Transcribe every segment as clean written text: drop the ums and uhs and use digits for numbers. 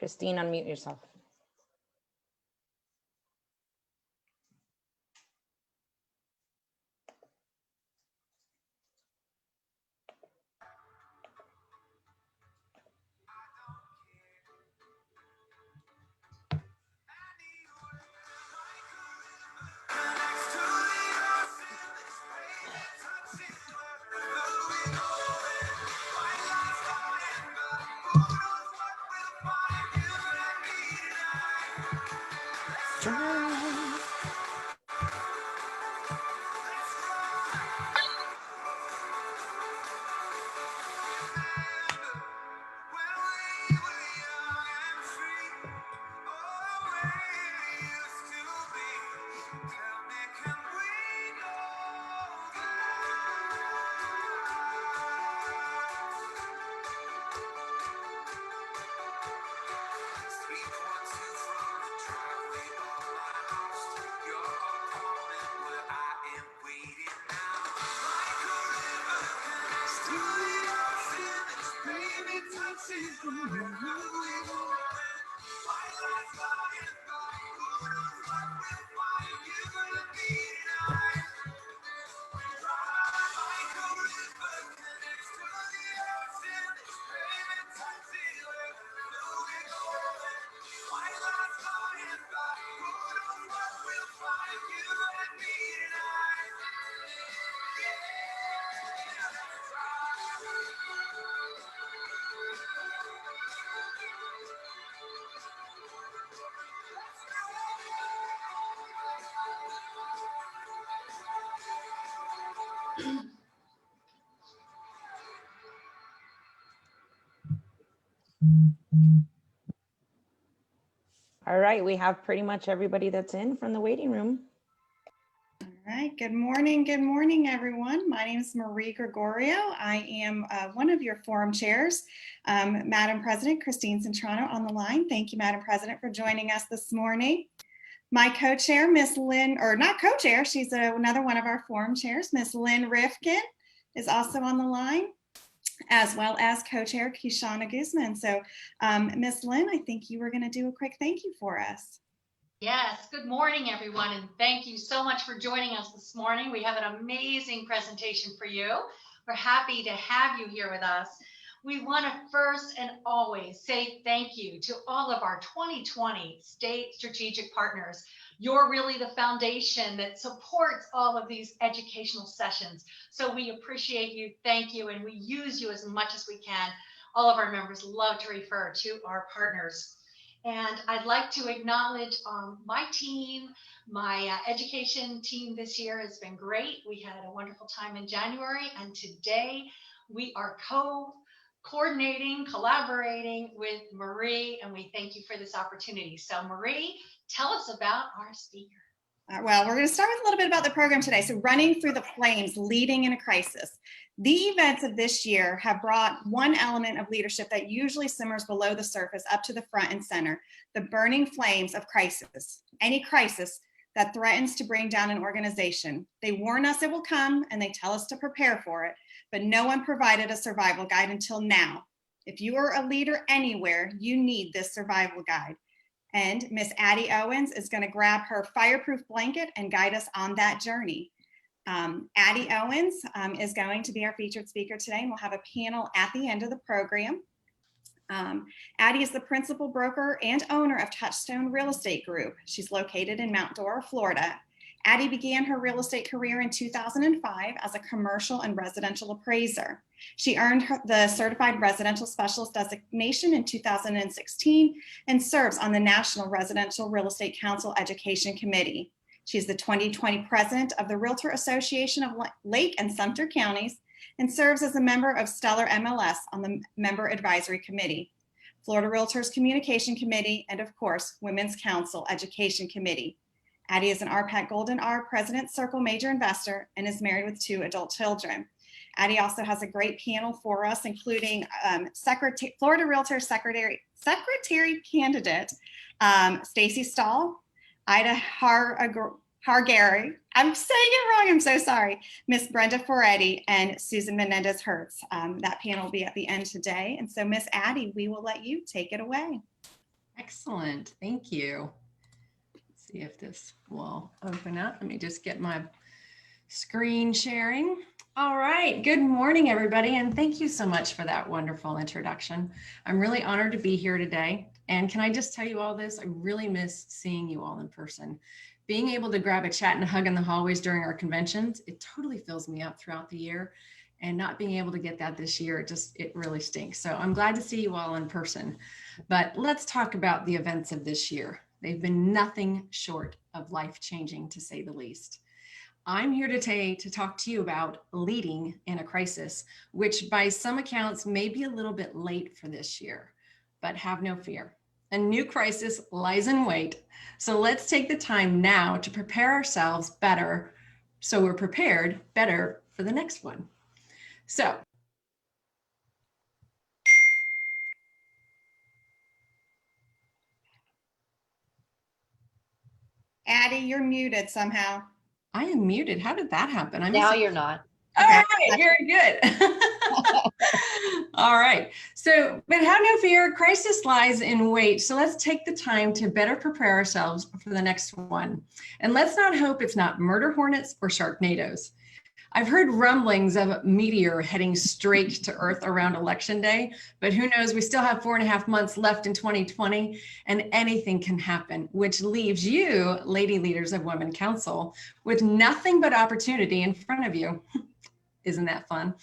Christine, unmute yourself. All right, we have pretty much everybody that's in from the waiting room. All right, good morning, everyone. My name is Marie Gregorio. I am one of your forum chairs. Madam President, Christine Centrano on the line. Thank you, Madam President, for joining us this morning. My co-chair, Miss Lynn, or not co-chair, she's another one of our forum chairs, Miss Lynn Rifkin is also on the line, as well as co-chair Kishana Guzman. So Miss Lynn, I think you were going to do a quick thank you for us. Yes, good morning, everyone, and thank you so much for joining us this morning. We have an amazing presentation for you. We're happy to have you here with us. We want to first and always say thank you to all of our 2020 state strategic partners. You're really the foundation that supports all of these educational sessions. So we appreciate you, thank you, and we use you as much as we can. All of our members love to refer to our partners. And I'd like to acknowledge my team. My education team this year has been great. We had a wonderful time in January, and today we are coordinating, collaborating with Marie, and we thank you for this opportunity. So Marie, tell us about our speaker. Well, we're going to start with a little bit about the program today. So running through the flames, leading in a crisis. The events of this year have brought one element of leadership that usually simmers below the surface up to the front and center, the burning flames of crisis. Any crisis that threatens to bring down an organization. They warn us it will come and they tell us to prepare for it, but no one provided a survival guide until now. If you are a leader anywhere, you need this survival guide. And Miss Addie Owens is going to grab her fireproof blanket and guide us on that journey. Addie Owens is going to be our featured speaker today, and we'll have a panel at the end of the program. Addie is the principal broker and owner of Touchstone Real Estate Group. She's located in Mount Dora, Florida. Addie began her real estate career in 2005 as a commercial and residential appraiser. She earned the Certified Residential Specialist designation in 2016 and serves on the National Residential Real Estate Council Education Committee. She's the 2020 president of the Realtor Association of Lake and Sumter Counties and serves as a member of Stellar MLS on the Member Advisory Committee, Florida Realtors Communication Committee, and of course, Women's Council Education Committee. Addie is an RPAC Golden R President Circle Major Investor and is married with 2 adult children. Addie also has a great panel for us, including Florida Realtor Secretary candidate Stacy Stahl, Ida Hargary, I'm saying it wrong, I'm so sorry, Miss Brenda Ferretti, and Susan Menendez-Hertz. That panel will be at the end today. And so Miss Addie, we will let you take it away. Excellent. Thank you. Let's see if this will open up. Let me just get my screen sharing. All right. Good morning, everybody. And thank you so much for that wonderful introduction. I'm really honored to be here today. And can I just tell you all this? I really miss seeing you all in person. Being able to grab a chat and a hug in the hallways during our conventions, it totally fills me up throughout the year. And not being able to get that this year, it really stinks. So I'm glad to see you all in person. But let's talk about the events of this year. They've been nothing short of life-changing, to say the least. I'm here today to talk to you about leading in a crisis, which by some accounts may be a little bit late for this year, but have no fear. A new crisis lies in wait. So let's take the time now to prepare ourselves better so we're prepared better for the next one. So Addie, you're muted somehow. I am muted. How did that happen? Now you're not. All right, very good. All right. So, but have no fear, crisis lies in wait. So let's take the time to better prepare ourselves for the next one. And let's not hope it's not murder hornets or sharknadoes. I've heard rumblings of a meteor heading straight to Earth around Election Day, but who knows, we still have 4.5 months left in 2020 and anything can happen, which leaves you, Lady Leaders of Women Council, with nothing but opportunity in front of you. Isn't that fun?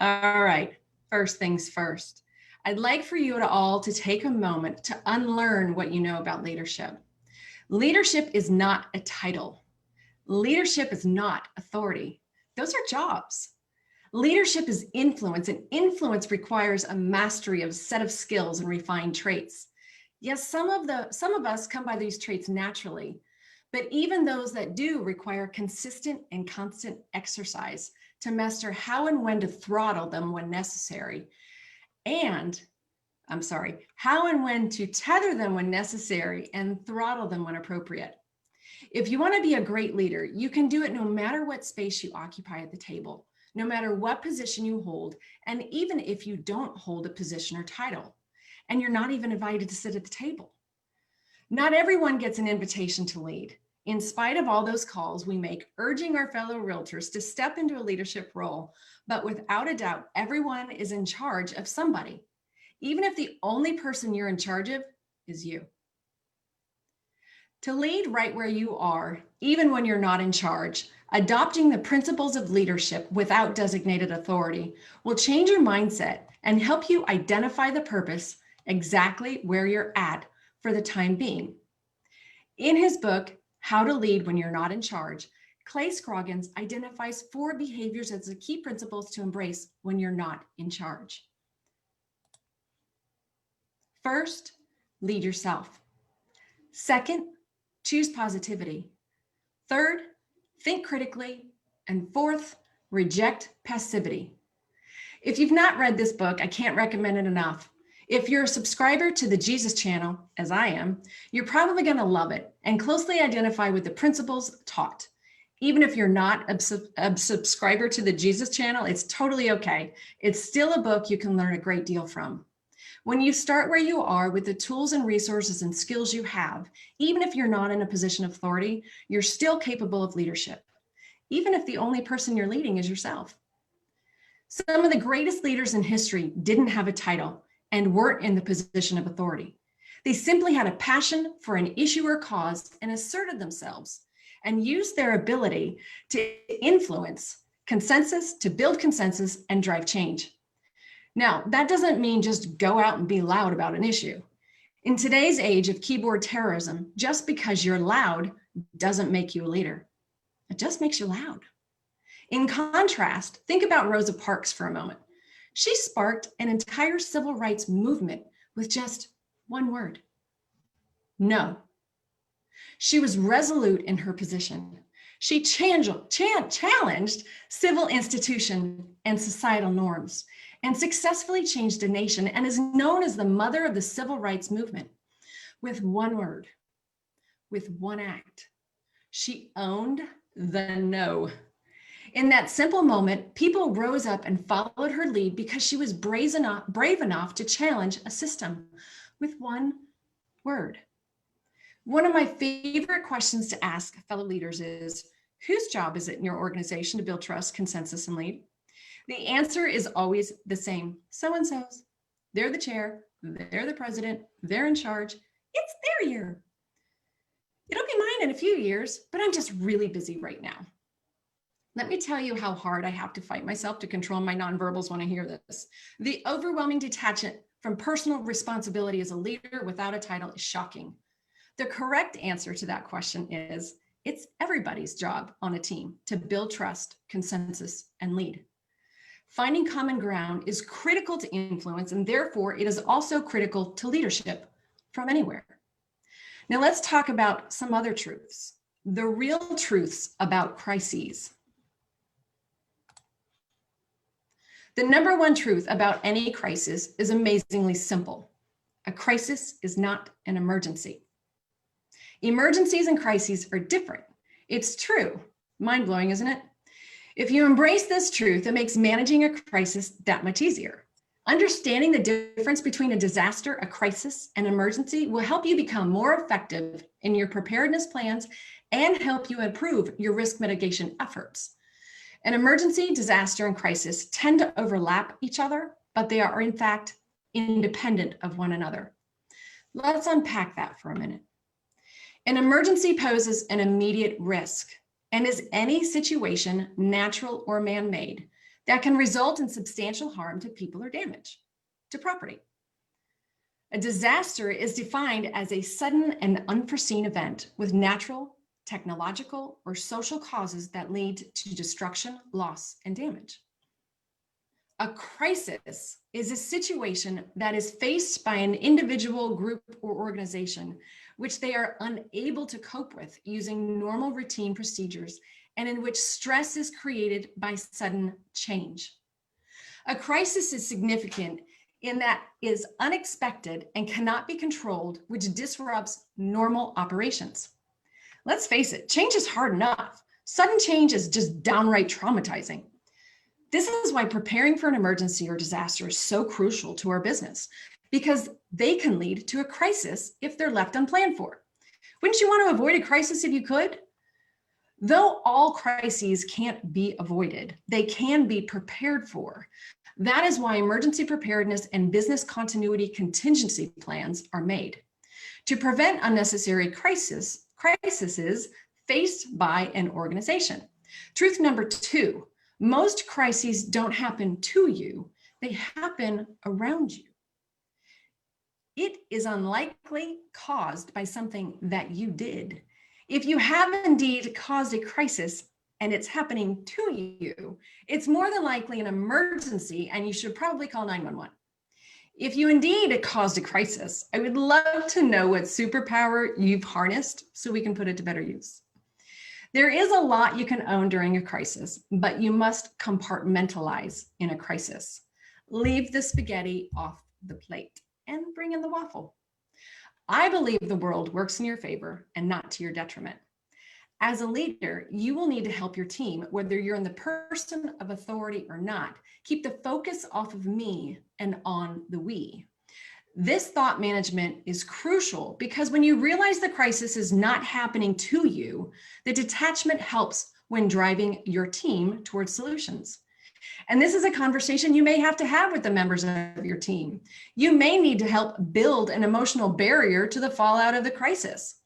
All right, first things first. I'd like for you all to take a moment to unlearn what you know about leadership. Leadership is not a title. Leadership is not authority. Those are jobs. Leadership is influence, and influence requires a mastery of a set of skills and refined traits. Yes, some of us come by these traits naturally, but even those that do require consistent and constant exercise to master how and when to throttle them when necessary. How and when to tether them when necessary and throttle them when appropriate. If you want to be a great leader, you can do it no matter what space you occupy at the table, no matter what position you hold, and even if you don't hold a position or title, and you're not even invited to sit at the table. Not everyone gets an invitation to lead. In spite of all those calls we make urging our fellow realtors to step into a leadership role, but without a doubt, everyone is in charge of somebody, even if the only person you're in charge of is you. To lead right where you are, even when you're not in charge, adopting the principles of leadership without designated authority will change your mindset and help you identify the purpose exactly where you're at for the time being. In his book, How to Lead When You're Not in Charge, Clay Scroggins identifies 4 behaviors as the key principles to embrace when you're not in charge. First, lead yourself. Second, choose positivity. Third, think critically. And fourth, reject passivity. If you've not read this book, I can't recommend it enough. If you're a subscriber to the Jesus channel, as I am, you're probably going to love it and closely identify with the principles taught. Even if you're not a subscriber to the Jesus channel, it's totally okay. It's still a book you can learn a great deal from. When you start where you are with the tools and resources and skills you have, even if you're not in a position of authority, you're still capable of leadership, even if the only person you're leading is yourself. Some of the greatest leaders in history didn't have a title and weren't in the position of authority. They simply had a passion for an issue or cause and asserted themselves and used their ability to influence consensus, to build consensus and drive change. Now, that doesn't mean just go out and be loud about an issue. In today's age of keyboard terrorism, just because you're loud doesn't make you a leader. It just makes you loud. In contrast, think about Rosa Parks for a moment. She sparked an entire civil rights movement with just one word: no. She was resolute in her position. She challenged civil institutions and societal norms and successfully changed a nation and is known as the mother of the civil rights movement. With one word, with one act, she owned the no. In that simple moment, people rose up and followed her lead because she was brave enough to challenge a system with one word. One of my favorite questions to ask fellow leaders is, whose job is it in your organization to build trust, consensus, and lead? The answer is always the same. So-and-so's. They're the chair, they're the president, they're in charge. It's their year. It'll be mine in a few years, but I'm just really busy right now. Let me tell you how hard I have to fight myself to control my nonverbals when I hear this. The overwhelming detachment from personal responsibility as a leader without a title is shocking. The correct answer to that question is, it's everybody's job on a team to build trust, consensus, and lead. Finding common ground is critical to influence, and therefore it is also critical to leadership from anywhere. Now let's talk about some other truths, the real truths about crises. The number one truth about any crisis is amazingly simple. A crisis is not an emergency. Emergencies and crises are different. It's true. Mind-blowing, isn't it? If you embrace this truth, it makes managing a crisis that much easier. Understanding the difference between a disaster, a crisis, and an emergency will help you become more effective in your preparedness plans and help you improve your risk mitigation efforts. An emergency, disaster, and crisis tend to overlap each other, but they are in fact independent of one another. Let's unpack that for a minute. An emergency poses an immediate risk and is any situation, natural or man-made, that can result in substantial harm to people or damage to property. A disaster is defined as a sudden and unforeseen event with natural, technological, or social causes that lead to destruction, loss, and damage. A crisis is a situation that is faced by an individual, group, or organization which they are unable to cope with using normal routine procedures and in which stress is created by sudden change. A crisis is significant in that it is unexpected and cannot be controlled, which disrupts normal operations. Let's face it, change is hard enough. Sudden change is just downright traumatizing. This is why preparing for an emergency or disaster is so crucial to our business, because they can lead to a crisis if they're left unplanned for. Wouldn't you want to avoid a crisis if you could? Though all crises can't be avoided, they can be prepared for. That is why emergency preparedness and business continuity contingency plans are made to prevent unnecessary crises faced by an organization. Truth number two, most crises don't happen to you, they happen around you. It is unlikely caused by something that you did. If you have indeed caused a crisis and it's happening to you, it's more than likely an emergency and you should probably call 911. If you indeed caused a crisis, I would love to know what superpower you've harnessed so we can put it to better use. There is a lot you can own during a crisis, but you must compartmentalize in a crisis. Leave the spaghetti off the plate and bring in the waffle. I believe the world works in your favor and not to your detriment. As a leader, you will need to help your team, whether you're in the person of authority or not, keep the focus off of me and on the we. This thought management is crucial because when you realize the crisis is not happening to you, the detachment helps when driving your team towards solutions. And this is a conversation you may have to have with the members of your team. You may need to help build an emotional barrier to the fallout of the crisis.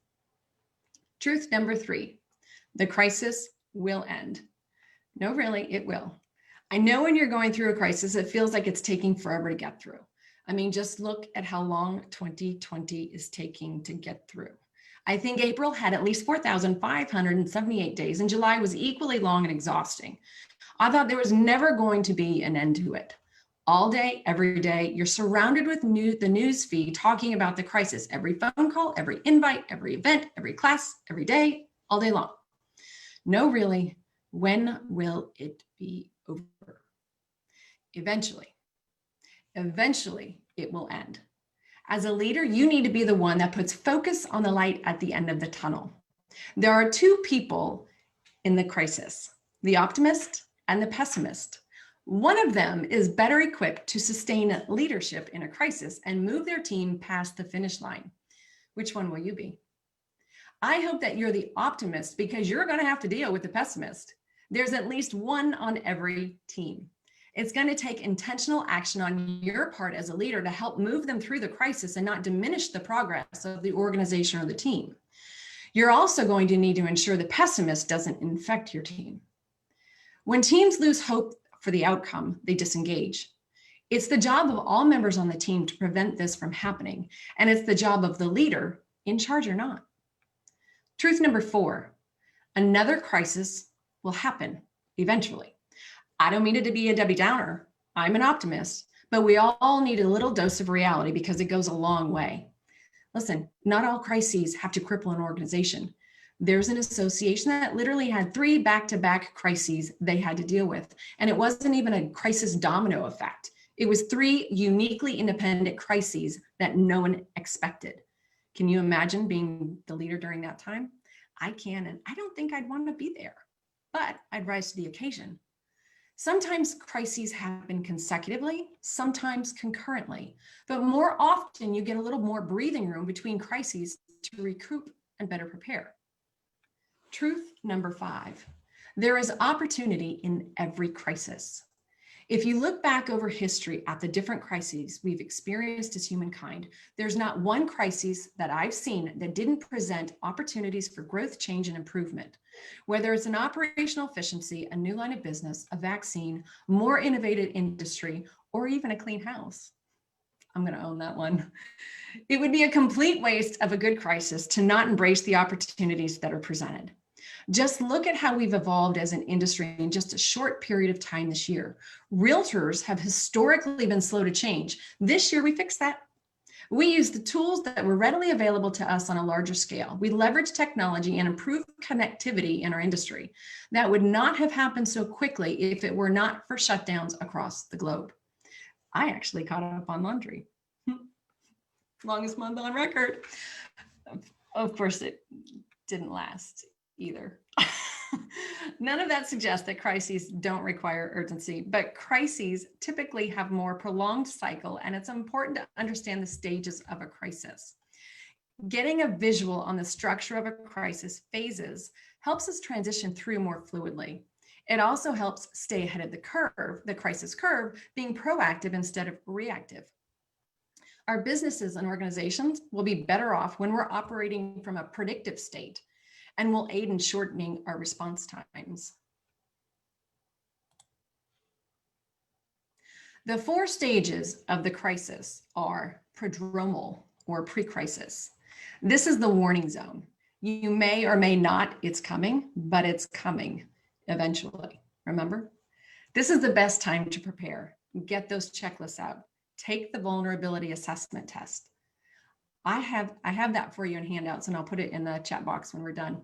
Truth number three, the crisis will end. No, really, it will. I know when you're going through a crisis, it feels like it's taking forever to get through. I mean, just look at how long 2020 is taking to get through. I think April had at least 4,578 days, and July was equally long and exhausting. I thought there was never going to be an end to it. All day, every day, you're surrounded with the news feed talking about the crisis, every phone call, every invite, every event, every class, every day, all day long. No, really, when will it be over? Eventually it will end. As a leader, you need to be the one that puts focus on the light at the end of the tunnel. There are two people in the crisis, the optimist and the pessimist. One of them is better equipped to sustain leadership in a crisis and move their team past the finish line. Which one will you be? I hope that you're the optimist, because you're going to have to deal with the pessimist. There's at least one on every team. It's going to take intentional action on your part as a leader to help move them through the crisis and not diminish the progress of the organization or the team. You're also going to need to ensure the pessimist doesn't infect your team. When teams lose hope for the outcome, they disengage. It's the job of all members on the team to prevent this from happening, and it's the job of the leader, in charge or not. Truth number 4, another crisis will happen eventually. I don't mean it to be a Debbie Downer. I'm an optimist, but we all need a little dose of reality because it goes a long way. Listen, not all crises have to cripple an organization. There's an association that literally had 3 back-to-back crises they had to deal with, and it wasn't even a crisis domino effect. It was 3 uniquely independent crises that no one expected. Can you imagine being the leader during that time? I can, and I don't think I'd want to be there, but I'd rise to the occasion. Sometimes crises happen consecutively, sometimes concurrently, but more often you get a little more breathing room between crises to recoup and better prepare. Truth number 5, there is opportunity in every crisis. If you look back over history at the different crises we've experienced as humankind, there's not one crisis that I've seen that didn't present opportunities for growth, change, and improvement. Whether it's an operational efficiency, a new line of business, a vaccine, more innovative industry, or even a clean house. I'm going to own that one. It would be a complete waste of a good crisis to not embrace the opportunities that are presented. Just look at how we've evolved as an industry in just a short period of time this year. Realtors have historically been slow to change. This year, we fixed that. We used the tools that were readily available to us on a larger scale. We leveraged technology and improved connectivity in our industry. That would not have happened so quickly if it were not for shutdowns across the globe. I actually caught up on laundry. Longest month on record. Of course, it didn't last either. None of that suggests that crises don't require urgency, but crises typically have more prolonged cycle, and it's important to understand the stages of a crisis. Getting a visual on the structure of a crisis phases helps us transition through more fluidly. It also helps stay ahead of the curve, the crisis curve, being proactive instead of reactive. Our businesses and organizations will be better off when we're operating from a predictive state, and will aid in shortening our response times. The 4 stages of the crisis are prodromal or pre-crisis. This is the warning zone. You may or may not, it's coming, but it's coming eventually. Remember? This is the best time to prepare. Get those checklists out. Take the vulnerability assessment test. I have that for you in handouts, and I'll put it in the chat box when we're done.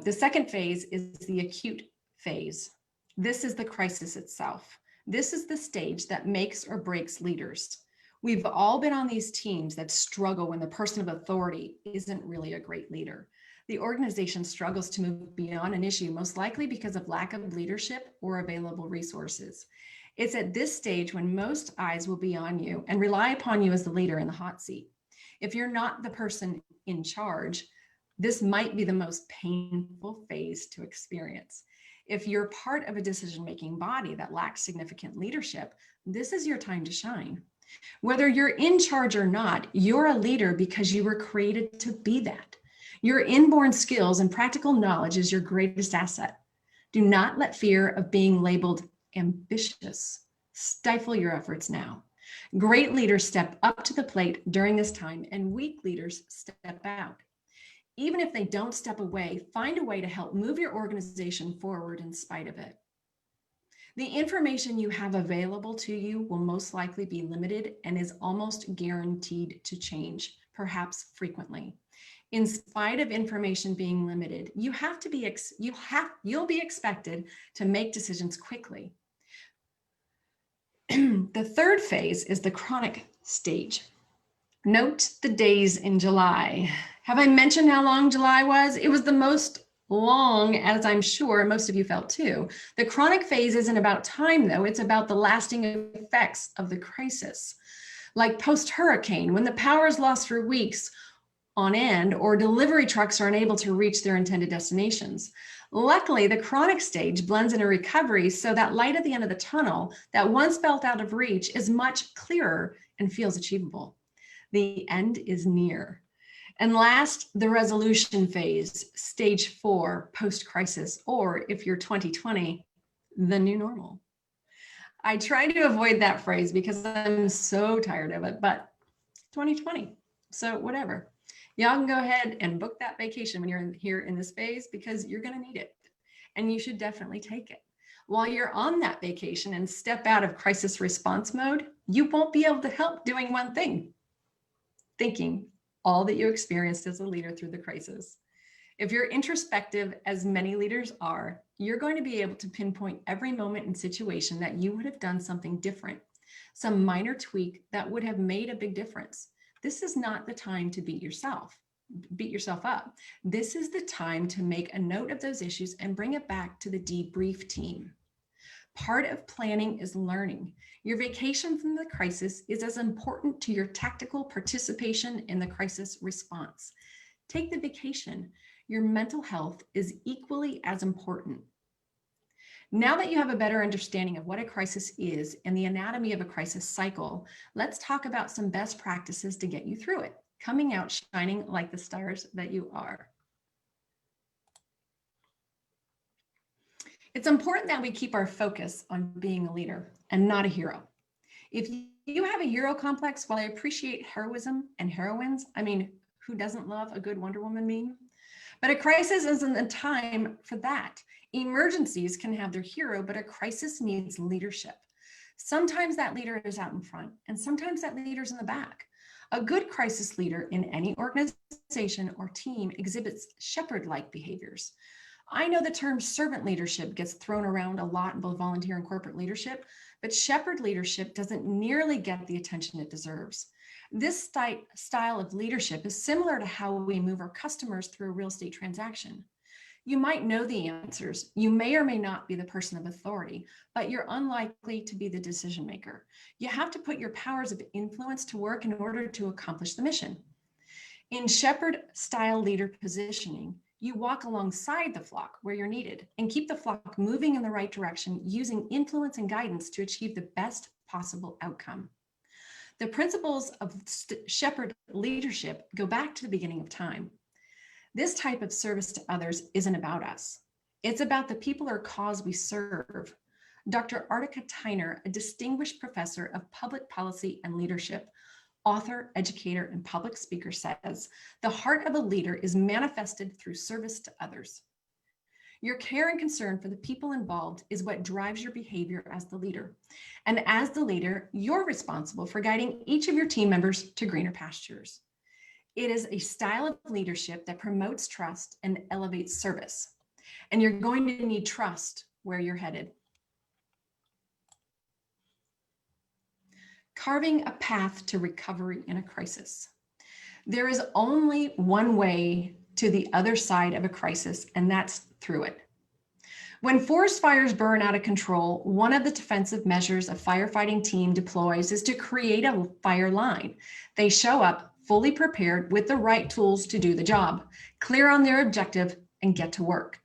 The second phase is the acute phase. This is the crisis itself. This is the stage that makes or breaks leaders. We've all been on these teams that struggle when the person of authority isn't really a great leader. The organization struggles to move beyond an issue, most likely because of lack of leadership or available resources. It's at this stage when most eyes will be on you and rely upon you as the leader in the hot seat. If you're not the person in charge, this might be the most painful phase to experience. If you're part of a decision-making body that lacks significant leadership, this is your time to shine. Whether you're in charge or not, you're a leader because you were created to be that. Your inborn skills and practical knowledge is your greatest asset. Do not let fear of being labeled ambitious stifle your efforts now. Great leaders step up to the plate during this time, and weak leaders step out. Even if they don't step away, find a way to help move your organization forward in spite of it. The information you have available to you will most likely be limited and is almost guaranteed to change, perhaps frequently. In spite of information being limited, you'll be expected to make decisions quickly. The third phase is the chronic stage. Note the days in July. Have I mentioned how long July was? It was the most long as I'm sure most of you felt too. The chronic phase isn't about time though, it's about the lasting effects of the crisis. Like post-hurricane, when the power is lost for weeks on end or delivery trucks are unable to reach their intended destinations. Luckily, the chronic stage blends into recovery so that light at the end of the tunnel that once felt out of reach is much clearer and feels achievable. The end is near. And last, the resolution phase, stage 4, post-crisis, or if you're 2020, the new normal. I try to avoid that phrase because I'm so tired of it, but 2020, so whatever. Y'all can go ahead and book that vacation when you're here in this phase because you're going to need it and you should definitely take it. While you're on that vacation and step out of crisis response mode, you won't be able to help doing one thing, thinking all that you experienced as a leader through the crisis. If you're introspective, as many leaders are, you're going to be able to pinpoint every moment and situation that you would have done something different, some minor tweak that would have made a big difference. This is not the time to beat yourself up. This is the time to make a note of those issues and bring it back to the debrief team. Part of planning is learning. Your vacation from the crisis is as important to your tactical participation in the crisis response. Take the vacation. Your mental health is equally as important. Now that you have a better understanding of what a crisis is and the anatomy of a crisis cycle, let's talk about some best practices to get you through it, coming out shining like the stars that you are. It's important that we keep our focus on being a leader and not a hero. If you have a hero complex, while I appreciate heroism and heroines, I mean, who doesn't love a good Wonder Woman meme? But a crisis isn't the time for that. Emergencies can have their hero, but a crisis needs leadership. Sometimes that leader is out in front, and sometimes that leader's in the back. A good crisis leader in any organization or team exhibits shepherd-like behaviors. I know the term servant leadership gets thrown around a lot in both volunteer and corporate leadership, but shepherd leadership doesn't nearly get the attention it deserves. This style of leadership is similar to how we move our customers through a real estate transaction. You might know the answers. You may or may not be the person of authority, but you're unlikely to be the decision maker. You have to put your powers of influence to work in order to accomplish the mission. In shepherd style leader positioning, you walk alongside the flock where you're needed and keep the flock moving in the right direction using influence and guidance to achieve the best possible outcome. The principles of shepherd leadership go back to the beginning of time. This type of service to others isn't about us. It's about the people or cause we serve. Dr. Artika Tyner, a distinguished professor of public policy and leadership, author, educator, and public speaker, says, the heart of a leader is manifested through service to others. Your care and concern for the people involved is what drives your behavior as the leader. And as the leader, you're responsible for guiding each of your team members to greener pastures. It is a style of leadership that promotes trust and elevates service. And you're going to need trust where you're headed. Carving a path to recovery in a crisis. There is only one way to the other side of a crisis, and that's through it. When forest fires burn out of control, one of the defensive measures a firefighting team deploys is to create a fire line. They show up fully prepared with the right tools to do the job, clear on their objective, and get to work.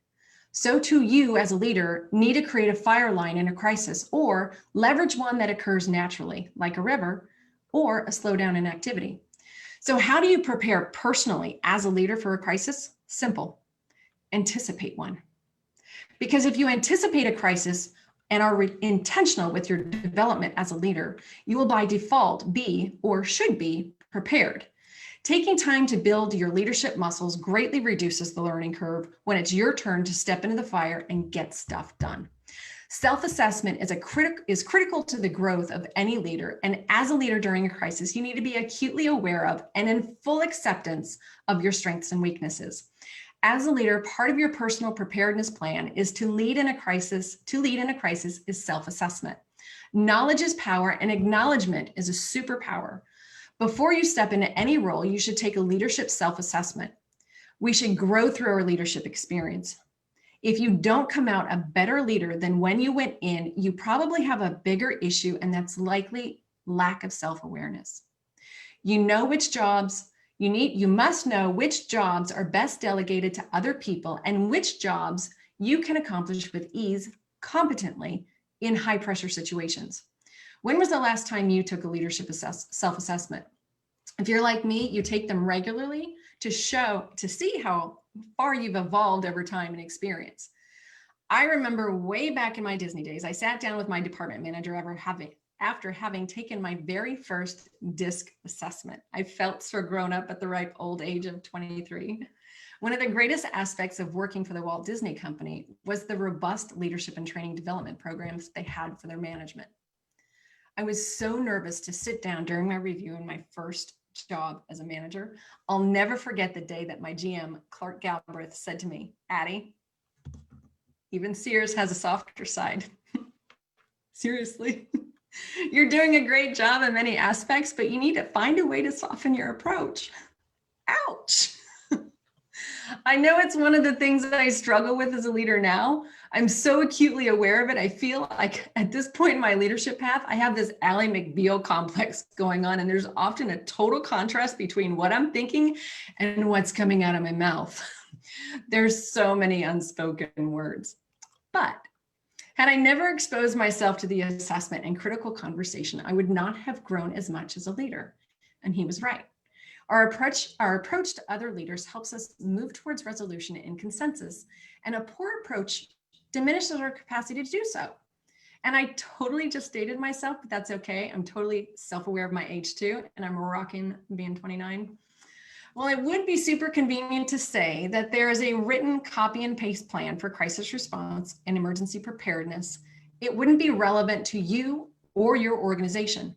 So too, you as a leader need to create a fire line in a crisis or leverage one that occurs naturally, like a river, or a slowdown in activity. So how do you prepare personally as a leader for a crisis? Simple. Anticipate one. Because if you anticipate a crisis and are intentional with your development as a leader, you will by default be or should be prepared. Taking time to build your leadership muscles greatly reduces the learning curve when it's your turn to step into the fire and get stuff done. Self-assessment is critical to the growth of any leader, and as a leader during a crisis, you need to be acutely aware of and in full acceptance of your strengths and weaknesses. As a leader, part of your personal preparedness plan is to lead in a crisis. To lead in a crisis is self-assessment. Knowledge is power, and acknowledgement is a superpower. Before you step into any role, you should take a leadership self-assessment. We should grow through our leadership experience. If you don't come out a better leader than when you went in, you probably have a bigger issue, and that's likely lack of self-awareness. You know which jobs you must know which jobs are best delegated to other people and which jobs you can accomplish with ease, competently in high pressure situations. When was the last time you took a leadership self-assessment? If you're like me, you take them regularly to see how far you've evolved over time and experience. I remember way back in my Disney days, I sat down with my department manager after having taken my very first DISC assessment. I felt so grown up at the ripe old age of 23. One of the greatest aspects of working for the Walt Disney Company was the robust leadership and training development programs they had for their management. I was so nervous to sit down during my review in my first job as a manager. I'll never forget the day that my GM, Clark Galbraith, said to me, "Addie, even Sears has a softer side." Seriously. You're doing a great job in many aspects, but you need to find a way to soften your approach. Ouch. I know it's one of the things that I struggle with as a leader now. I'm so acutely aware of it. I feel like at this point in my leadership path, I have this Ally McBeal complex going on, and there's often a total contrast between what I'm thinking and what's coming out of my mouth. There's so many unspoken words. But had I never exposed myself to the assessment and critical conversation, I would not have grown as much as a leader. And he was right. Our approach to other leaders helps us move towards resolution and consensus, and a poor approach diminishes our capacity to do so. And I totally just dated myself, but that's okay. I'm totally self-aware of my age too, and I'm rocking being 29. Well, it would be super convenient to say that there is a written copy and paste plan for crisis response and emergency preparedness. It wouldn't be relevant to you or your organization.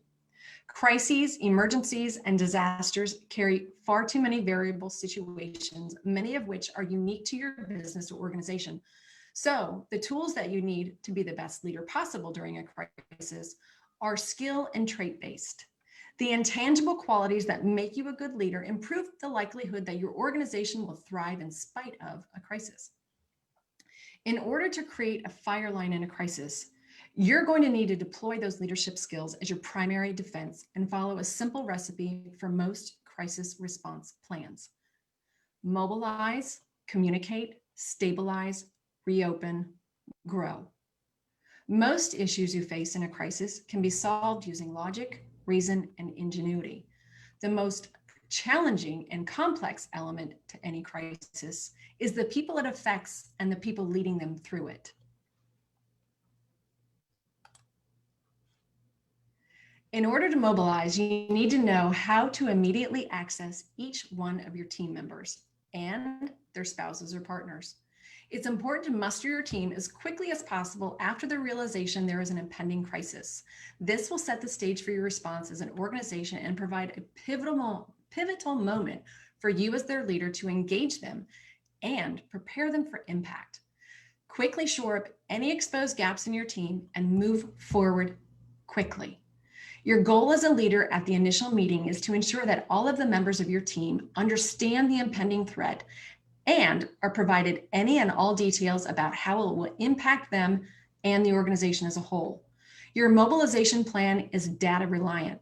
Crises, emergencies, and disasters carry far too many variable situations, many of which are unique to your business or organization. So the tools that you need to be the best leader possible during a crisis are skill and trait-based. The intangible qualities that make you a good leader improve the likelihood that your organization will thrive in spite of a crisis. In order to create a fire line in a crisis, you're going to need to deploy those leadership skills as your primary defense and follow a simple recipe for most crisis response plans. Mobilize, communicate, stabilize, reopen, grow. Most issues you face in a crisis can be solved using logic, reason, and ingenuity. The most challenging and complex element to any crisis is the people it affects and the people leading them through it. In order to mobilize, you need to know how to immediately access each one of your team members and their spouses or partners. It's important to muster your team as quickly as possible after the realization there is an impending crisis. This will set the stage for your response as an organization and provide a pivotal moment for you as their leader to engage them and prepare them for impact. Quickly shore up any exposed gaps in your team and move forward quickly. Your goal as a leader at the initial meeting is to ensure that all of the members of your team understand the impending threat and are provided any and all details about how it will impact them and the organization as a whole. Your mobilization plan is data reliant.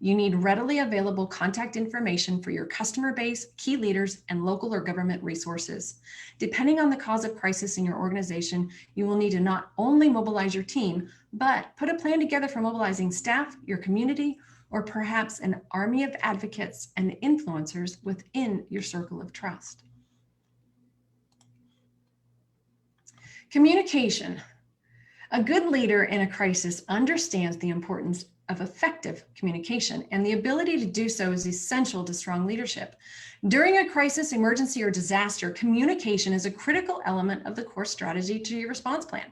You need readily available contact information for your customer base, key leaders, and local or government resources. Depending on the cause of crisis in your organization, you will need to not only mobilize your team, but put a plan together for mobilizing staff, your community, or perhaps an army of advocates and influencers within your circle of trust. Communication. A good leader in a crisis understands the importance of effective communication, and the ability to do so is essential to strong leadership. During a crisis, emergency, or disaster, communication is a critical element of the core strategy to your response plan.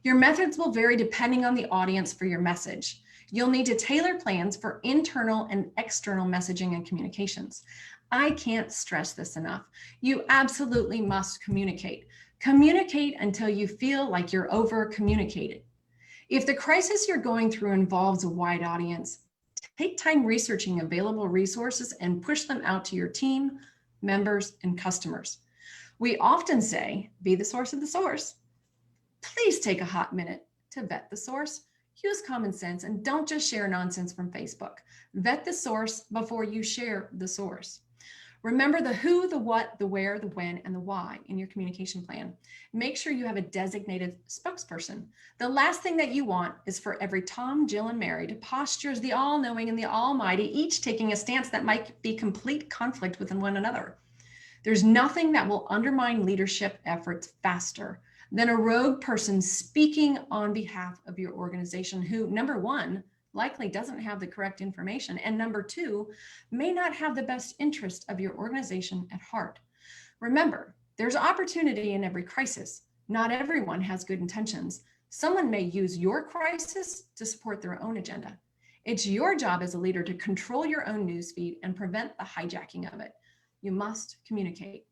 Your methods will vary depending on the audience for your message. You'll need to tailor plans for internal and external messaging and communications. I can't stress this enough. You absolutely must communicate. Communicate until you feel like you're over-communicated. If the crisis you're going through involves a wide audience, take time researching available resources and push them out to your team, members, and customers. We often say, be the source of the source. Please take a hot minute to vet the source. Use common sense and don't just share nonsense from Facebook. Vet the source before you share the source. Remember the who, the what, the where, the when, and the why in your communication plan. Make sure you have a designated spokesperson. The last thing that you want is for every Tom, Jill, and Mary to posture as the all-knowing and the almighty, each taking a stance that might be complete conflict with one another. There's nothing that will undermine leadership efforts faster than a rogue person speaking on behalf of your organization who, number one, likely doesn't have the correct information, and number two, may not have the best interest of your organization at heart. Remember, there's opportunity in every crisis. Not everyone has good intentions. Someone may use your crisis to support their own agenda. It's your job as a leader to control your own newsfeed and prevent the hijacking of it. You must communicate.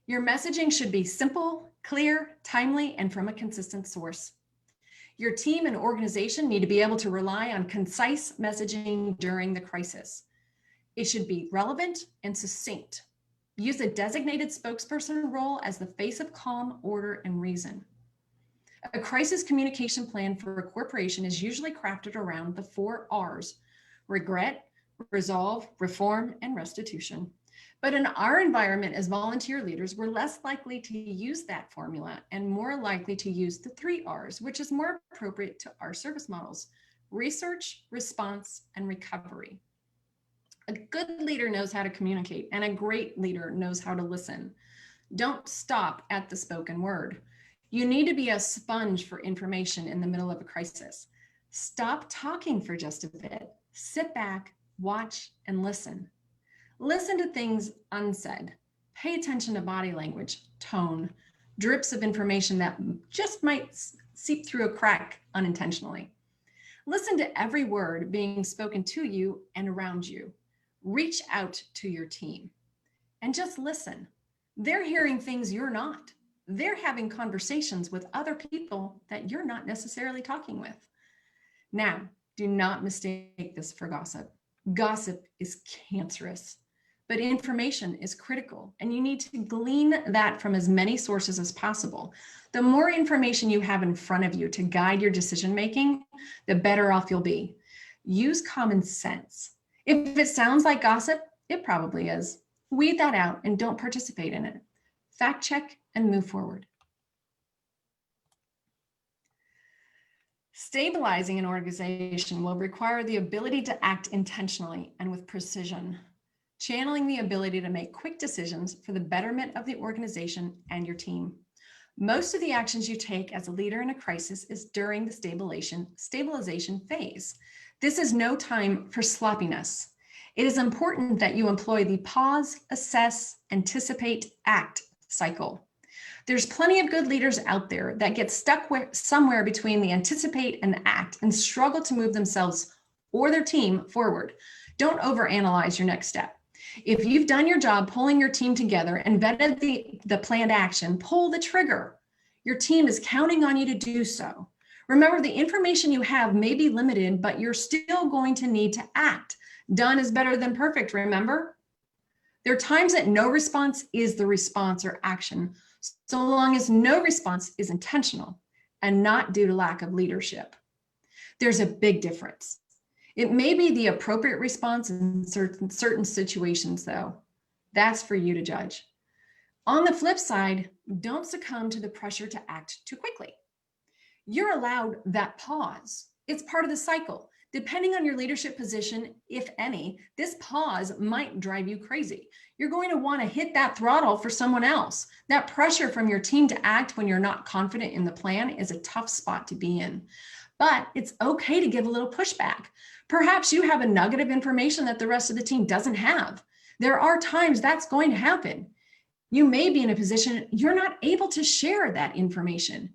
Your messaging should be simple, clear, timely, and from a consistent source. Your team and organization need to be able to rely on concise messaging during the crisis. It should be relevant and succinct. Use a designated spokesperson role as the face of calm, order, and reason. A crisis communication plan for a corporation is usually crafted around the 4 R's: regret, resolve, reform, and restitution. But in our environment as volunteer leaders, we're less likely to use that formula and more likely to use the 3 R's, which is more appropriate to our service models: research, response, and recovery. A good leader knows how to communicate, and a great leader knows how to listen. Don't stop at the spoken word. You need to be a sponge for information in the middle of a crisis. Stop talking for just a bit. Sit back, watch, and listen. Listen to things unsaid. Pay attention to body language, tone, drips of information that just might seep through a crack unintentionally. Listen to every word being spoken to you and around you. Reach out to your team and just listen. They're hearing things you're not. They're having conversations with other people that you're not necessarily talking with. Now, do not mistake this for gossip. Gossip is cancerous. But information is critical, and you need to glean that from as many sources as possible. The more information you have in front of you to guide your decision-making, the better off you'll be. Use common sense. If it sounds like gossip, it probably is. Weed that out and don't participate in it. Fact check and move forward. Stabilizing an organization will require the ability to act intentionally and with precision, channeling the ability to make quick decisions for the betterment of the organization and your team. Most of the actions you take as a leader in a crisis is during the stabilization phase. This is no time for sloppiness. It is important that you employ the pause, assess, anticipate, act cycle. There's plenty of good leaders out there that get stuck somewhere between the anticipate and act and struggle to move themselves or their team forward. Don't overanalyze your next step. If you've done your job pulling your team together and vetted the planned action, pull the trigger. Your team is counting on you to do so. Remember, the information you have may be limited, but you're still going to need to act. Done is better than perfect, remember? There are times that no response is the response or action, so long as no response is intentional and not due to lack of leadership. There's a big difference. It may be the appropriate response in certain situations, though. That's for you to judge. On the flip side, don't succumb to the pressure to act too quickly. You're allowed that pause. It's part of the cycle. Depending on your leadership position, if any, this pause might drive you crazy. You're going to want to hit that throttle for someone else. That pressure from your team to act when you're not confident in the plan is a tough spot to be in. But it's okay to give a little pushback. Perhaps you have a nugget of information that the rest of the team doesn't have. There are times that's going to happen. You may be in a position you're not able to share that information.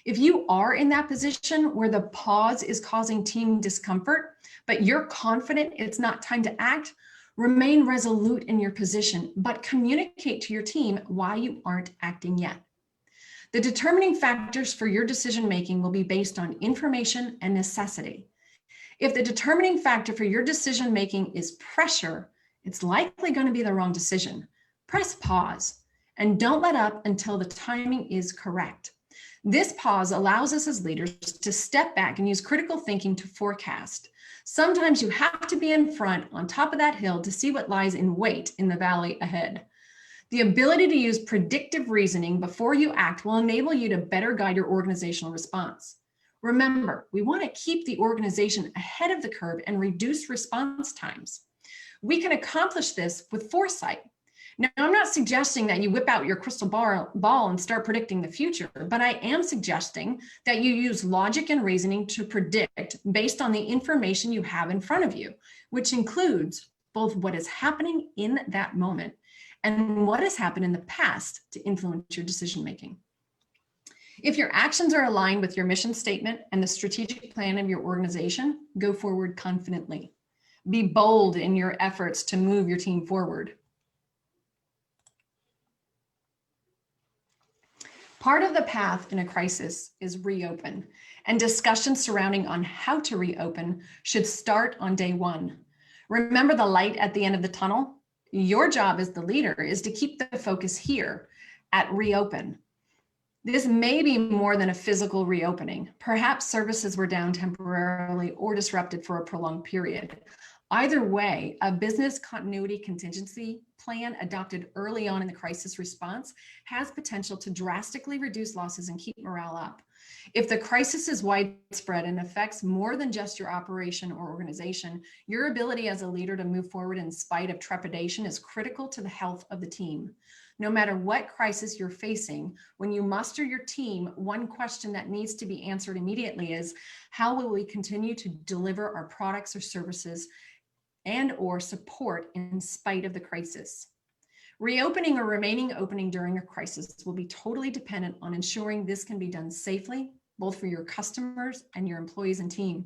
If you are in that position where the pause is causing team discomfort, but you're confident it's not time to act, remain resolute in your position, but communicate to your team why you aren't acting yet. The determining factors for your decision-making will be based on information and necessity. If the determining factor for your decision-making is pressure, It's likely going to be the wrong decision. Press pause and don't let up until the timing is correct. This pause allows us as leaders to step back and use critical thinking to forecast. Sometimes you have to be in front on top of that hill to see what lies in wait in the valley ahead. The ability to use predictive reasoning before you act will enable you to better guide your organizational response. Remember, we want to keep the organization ahead of the curve and reduce response times. We can accomplish this with foresight. Now, I'm not suggesting that you whip out your crystal ball and start predicting the future, but I am suggesting that you use logic and reasoning to predict based on the information you have in front of you, which includes both what is happening in that moment and what has happened in the past to influence your decision-making. If your actions are aligned with your mission statement and the strategic plan of your organization, go forward confidently. Be bold in your efforts to move your team forward. Part of the path in a crisis is reopen, and discussions surrounding on how to reopen should start on day one. Remember the light at the end of the tunnel? Your job as the leader is to keep the focus here at reopen. This may be more than a physical reopening. Perhaps services were down temporarily or disrupted for a prolonged period. Either way, a business continuity contingency plan adopted early on in the crisis response has potential to drastically reduce losses and keep morale up. If the crisis is widespread and affects more than just your operation or organization, your ability as a leader to move forward in spite of trepidation is critical to the health of the team. No matter what crisis you're facing, when you muster your team, one question that needs to be answered immediately is, how will we continue to deliver our products or services and or support in spite of the crisis? Reopening or remaining opening during a crisis will be totally dependent on ensuring this can be done safely, both for your customers and your employees and team.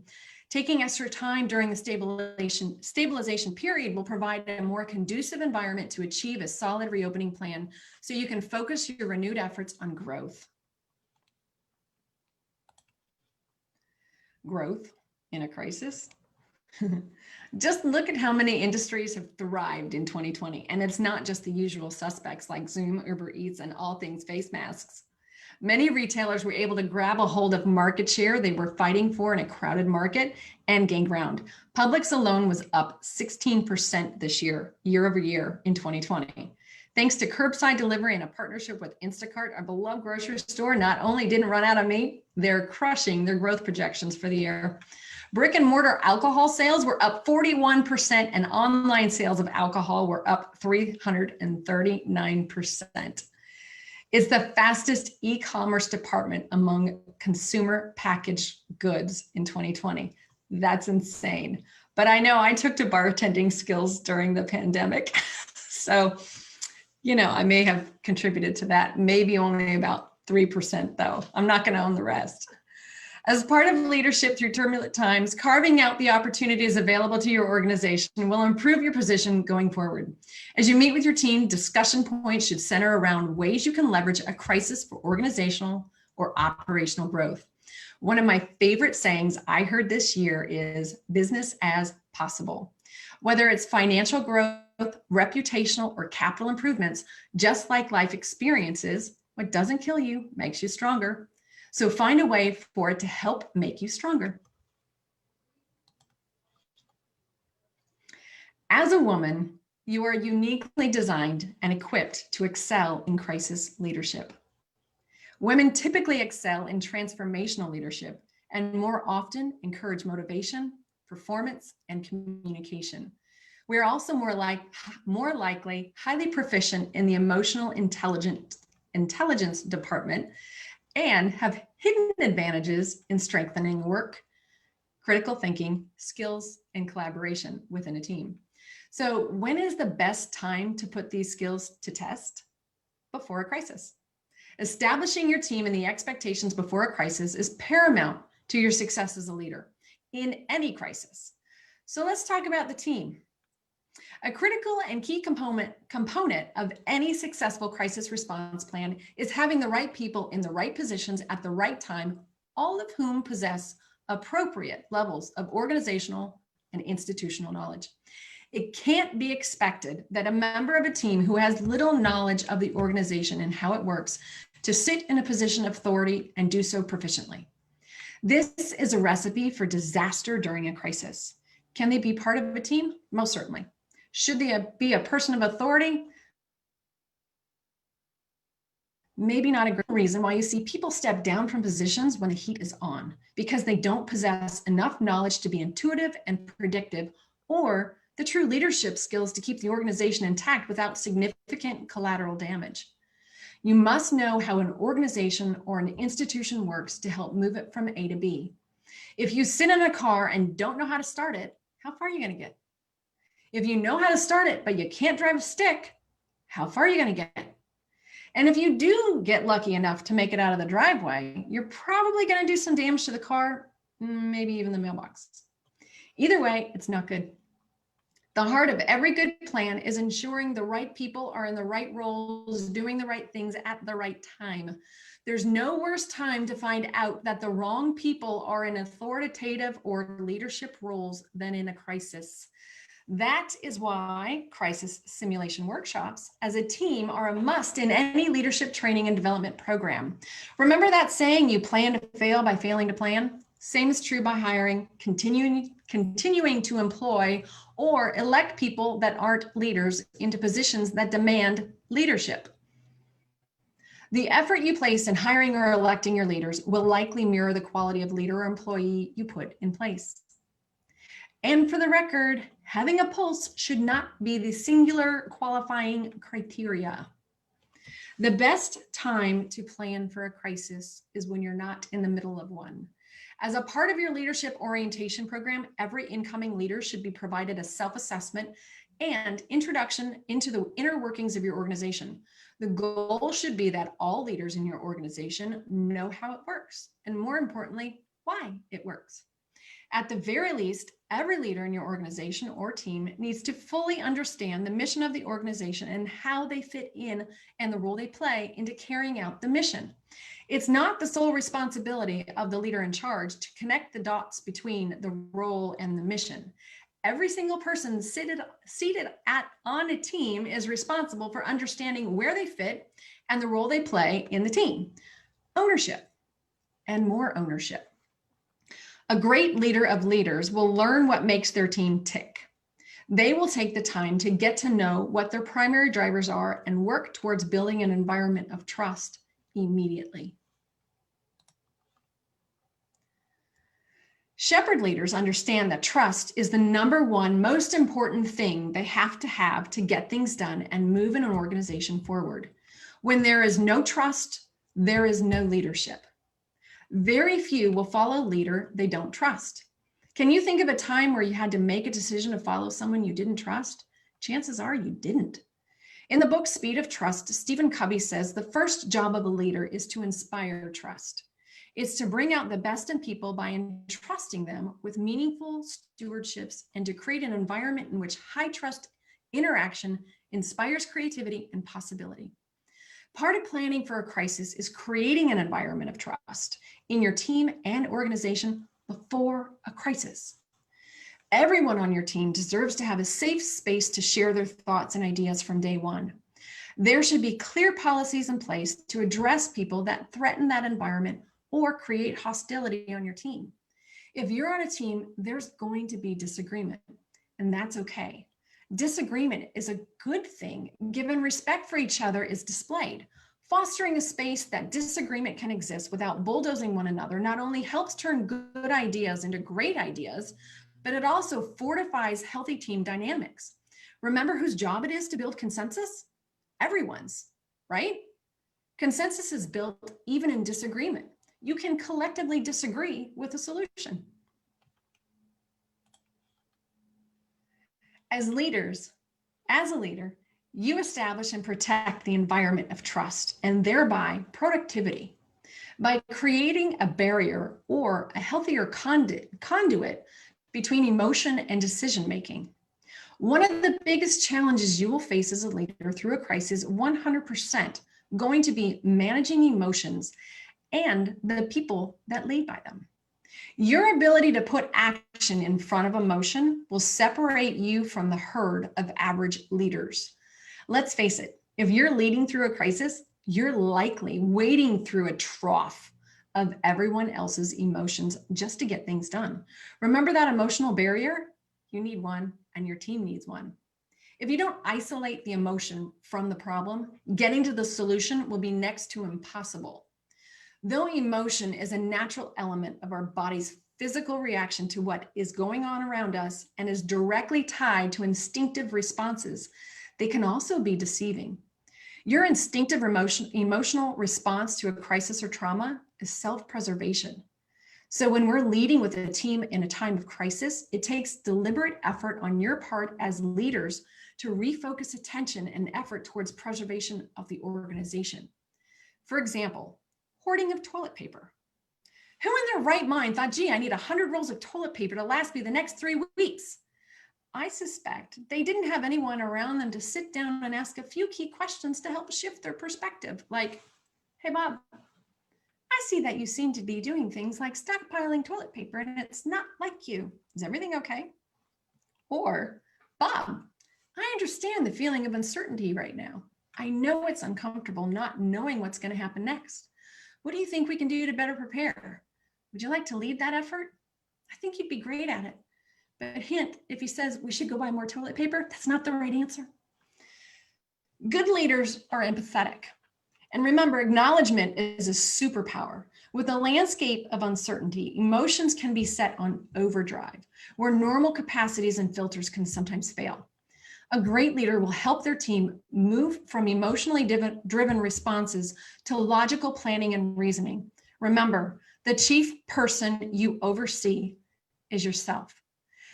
Taking extra time during the stabilization period will provide a more conducive environment to achieve a solid reopening plan so you can focus your renewed efforts on growth. Growth in a crisis. Just look at how many industries have thrived in 2020. And it's not just the usual suspects like Zoom, Uber Eats, and all things face masks. Many retailers were able to grab a hold of market share they were fighting for in a crowded market and gain ground. Publix alone was up 16% this year, year over year in 2020. Thanks to curbside delivery and a partnership with Instacart, our beloved grocery store not only didn't run out of meat, they're crushing their growth projections for the year. Brick and mortar alcohol sales were up 41% and online sales of alcohol were up 339%. It's the fastest e-commerce department among consumer packaged goods in 2020. That's insane. But I know I took to bartending skills during the pandemic. So, I may have contributed to that. Maybe only about 3% though. I'm not going to own the rest. As part of leadership through turbulent times, carving out the opportunities available to your organization will improve your position going forward. As you meet with your team, discussion points should center around ways you can leverage a crisis for organizational or operational growth. One of my favorite sayings I heard this year is business as possible. Whether it's financial growth, reputational, or capital improvements, just like life experiences, what doesn't kill you makes you stronger. So find a way for it to help make you stronger. As a woman, you are uniquely designed and equipped to excel in crisis leadership. Women typically excel in transformational leadership and more often encourage motivation, performance, and communication. We are also more likely highly proficient in the emotional intelligence department and have hidden advantages in strengthening work, critical thinking, skills, and collaboration within a team. So when is the best time to put these skills to test? Before a crisis. Establishing your team and the expectations before a crisis is paramount to your success as a leader in any crisis. So let's talk about the team. A critical and key component of any successful crisis response plan is having the right people in the right positions at the right time, all of whom possess appropriate levels of organizational and institutional knowledge. It can't be expected that a member of a team who has little knowledge of the organization and how it works to sit in a position of authority and do so proficiently. This is a recipe for disaster during a crisis. Can they be part of a team? Most certainly. Should they be a person of authority? Maybe not a great reason why you see people step down from positions when the heat is on, because they don't possess enough knowledge to be intuitive and predictive, or the true leadership skills to keep the organization intact without significant collateral damage. You must know how an organization or an institution works to help move it from A to B. If you sit in a car and don't know how to start it, how far are you going to get? If you know how to start it, but you can't drive a stick, how far are you going to get? And if you do get lucky enough to make it out of the driveway, you're probably going to do some damage to the car, maybe even the mailbox. Either way, it's not good. The heart of every good plan is ensuring the right people are in the right roles, doing the right things at the right time. There's no worse time to find out that the wrong people are in authoritative or leadership roles than in a crisis. That is why crisis simulation workshops as a team are a must in any leadership training and development program. Remember that saying, you plan to fail by failing to plan? Same is true by hiring, continuing to employ or elect people that aren't leaders into positions that demand leadership. The effort you place in hiring or electing your leaders will likely mirror the quality of leader or employee you put in place. And for the record, having a pulse should not be the singular qualifying criteria. The best time to plan for a crisis is when you're not in the middle of one. As a part of your leadership orientation program, every incoming leader should be provided a self-assessment and introduction into the inner workings of your organization. The goal should be that all leaders in your organization know how it works, and more importantly, why it works. At the very least, every leader in your organization or team needs to fully understand the mission of the organization and how they fit in and the role they play into carrying out the mission. It's not the sole responsibility of the leader in charge to connect the dots between the role and the mission. Every single person seated on a team is responsible for understanding where they fit and the role they play in the team. Ownership and more ownership. A great leader of leaders will learn what makes their team tick. They will take the time to get to know what their primary drivers are and work towards building an environment of trust immediately. Shepherd leaders understand that trust is the number one most important thing they have to get things done and move an organization forward. When there is no trust, there is no leadership. Very few will follow a leader they don't trust. Can you think of a time where you had to make a decision to follow someone you didn't trust? Chances are you didn't. In the book Speed of Trust, Stephen Covey says the first job of a leader is to inspire trust. It's to bring out the best in people by entrusting them with meaningful stewardships and to create an environment in which high trust interaction inspires creativity and possibility. Part of planning for a crisis is creating an environment of trust in your team and organization before a crisis. Everyone on your team deserves to have a safe space to share their thoughts and ideas from day one. There should be clear policies in place to address people that threaten that environment or create hostility on your team. If you're on a team, there's going to be disagreement, and that's okay. Disagreement is a good thing given respect for each other is displayed. Fostering a space that disagreement can exist without bulldozing one another not only helps turn good ideas into great ideas, but it also fortifies healthy team dynamics. Remember whose job it is to build consensus? Everyone's, right? Consensus is built even in disagreement. You can collectively disagree with a solution. As a leader, you establish and protect the environment of trust and thereby productivity by creating a barrier or a healthier conduit between emotion and decision making. One of the biggest challenges you will face as a leader through a crisis is 100% going to be managing emotions and the people that lead by them. Your ability to put action in front of emotion will separate you from the herd of average leaders. Let's face it, if you're leading through a crisis, you're likely wading through a trough of everyone else's emotions just to get things done. Remember that emotional barrier? You need one, and your team needs one. If you don't isolate the emotion from the problem, getting to the solution will be next to impossible. Though emotion is a natural element of our body's physical reaction to what is going on around us and is directly tied to instinctive responses, they can also be deceiving. Your instinctive emotional response to a crisis or trauma is self-preservation. So when we're leading with a team in a time of crisis, it takes deliberate effort on your part as leaders to refocus attention and effort towards preservation of the organization. For example, hoarding of toilet paper. Who in their right mind thought, gee, I need 100 rolls of toilet paper to last me the next 3 weeks? I suspect they didn't have anyone around them to sit down and ask a few key questions to help shift their perspective. Like, hey, Bob, I see that you seem to be doing things like stockpiling toilet paper and it's not like you. Is everything okay? Or, Bob, I understand the feeling of uncertainty right now. I know it's uncomfortable not knowing what's going to happen next. What do you think we can do to better prepare? Would you like to lead that effort? I think you'd be great at it. But hint, if he says we should go buy more toilet paper, that's not the right answer. Good leaders are empathetic. And remember, acknowledgement is a superpower. With a landscape of uncertainty, emotions can be set on overdrive, where normal capacities and filters can sometimes fail. A great leader will help their team move from emotionally driven responses to logical planning and reasoning. Remember, the chief person you oversee is yourself.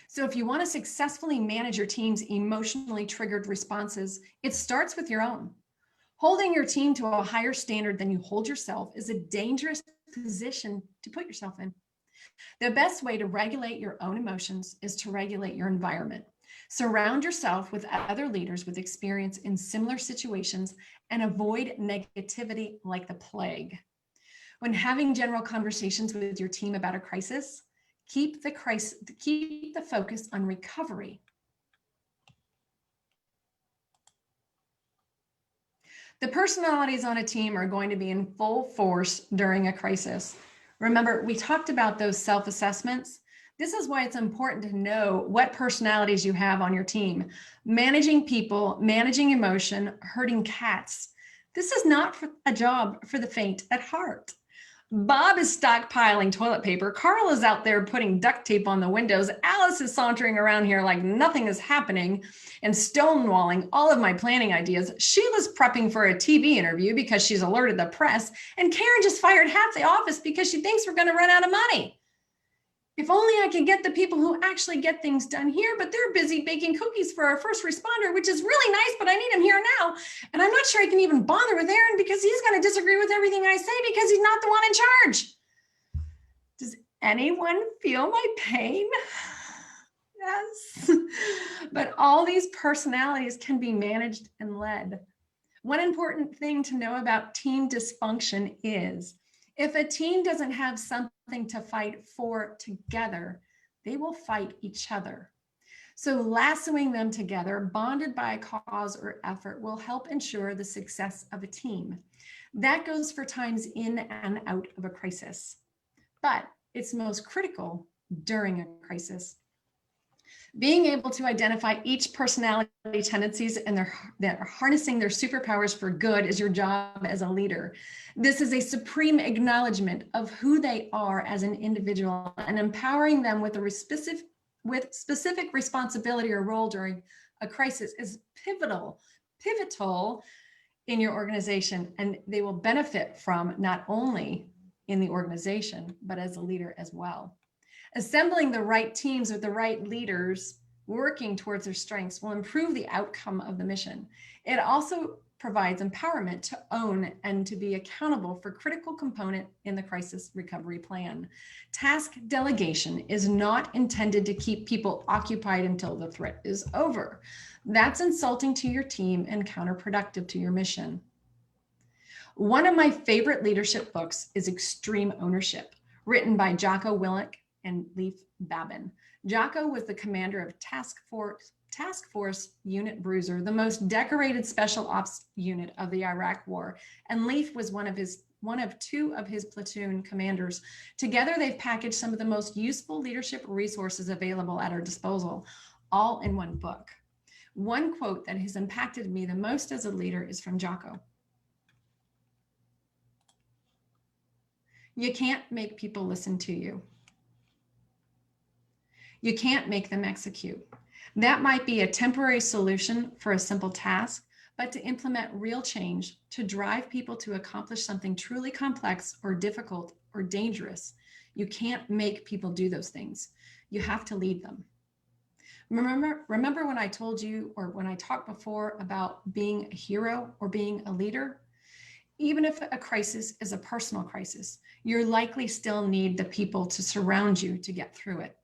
So if you want to successfully manage your team's emotionally triggered responses, it starts with your own. Holding your team to a higher standard than you hold yourself is a dangerous position to put yourself in. The best way to regulate your own emotions is to regulate your environment. Surround yourself with other leaders with experience in similar situations and avoid negativity like the plague. When having general conversations with your team about a crisis, keep the focus on recovery. The personalities on a team are going to be in full force during a crisis. Remember, we talked about those self-assessments. This is why it's important to know what personalities you have on your team. Managing people, managing emotion, herding cats. This is not a job for the faint at heart. Bob is stockpiling toilet paper. Carl is out there putting duct tape on the windows. Alice is sauntering around here like nothing is happening and stonewalling all of my planning ideas. Sheila's prepping for a TV interview because she's alerted the press. And Karen just fired half the office because she thinks we're going to run out of money. If only I could get the people who actually get things done here, but they're busy baking cookies for our first responder, which is really nice, but I need him here now. And I'm not sure I can even bother with Aaron because he's going to disagree with everything I say because he's not the one in charge. Does anyone feel my pain? Yes. But all these personalities can be managed and led. One important thing to know about team dysfunction is if a team doesn't have something to fight for together, they will fight each other. So lassoing them together, bonded by a cause or effort, will help ensure the success of a team. That goes for times in and out of a crisis, but it's most critical during a crisis. Being able to identify each personality tendencies and they're harnessing their superpowers for good is your job as a leader. This is a supreme acknowledgement of who they are as an individual and empowering them with specific responsibility or role during a crisis is pivotal in your organization, and they will benefit from not only in the organization, but as a leader as well. Assembling the right teams with the right leaders working towards their strengths will improve the outcome of the mission. It also provides empowerment to own and to be accountable for critical component in the crisis recovery plan. Task delegation is not intended to keep people occupied until the threat is over. That's insulting to your team and counterproductive to your mission. One of my favorite leadership books is Extreme Ownership, written by Jocko Willink and Leif Babin. Jocko was the commander of Task Force Unit Bruiser, the most decorated special ops unit of the Iraq War, and Leif was one of two of his platoon commanders. Together, they've packaged some of the most useful leadership resources available at our disposal, all in one book. One quote that has impacted me the most as a leader is from Jocko. You can't make people listen to you. You can't make them execute. That might be a temporary solution for a simple task, but to implement real change, to drive people to accomplish something truly complex or difficult or dangerous, you can't make people do those things. You have to lead them. Remember when I told you, or when I talked before about being a hero or being a leader? Even if a crisis is a personal crisis, you're likely still need the people to surround you to get through it.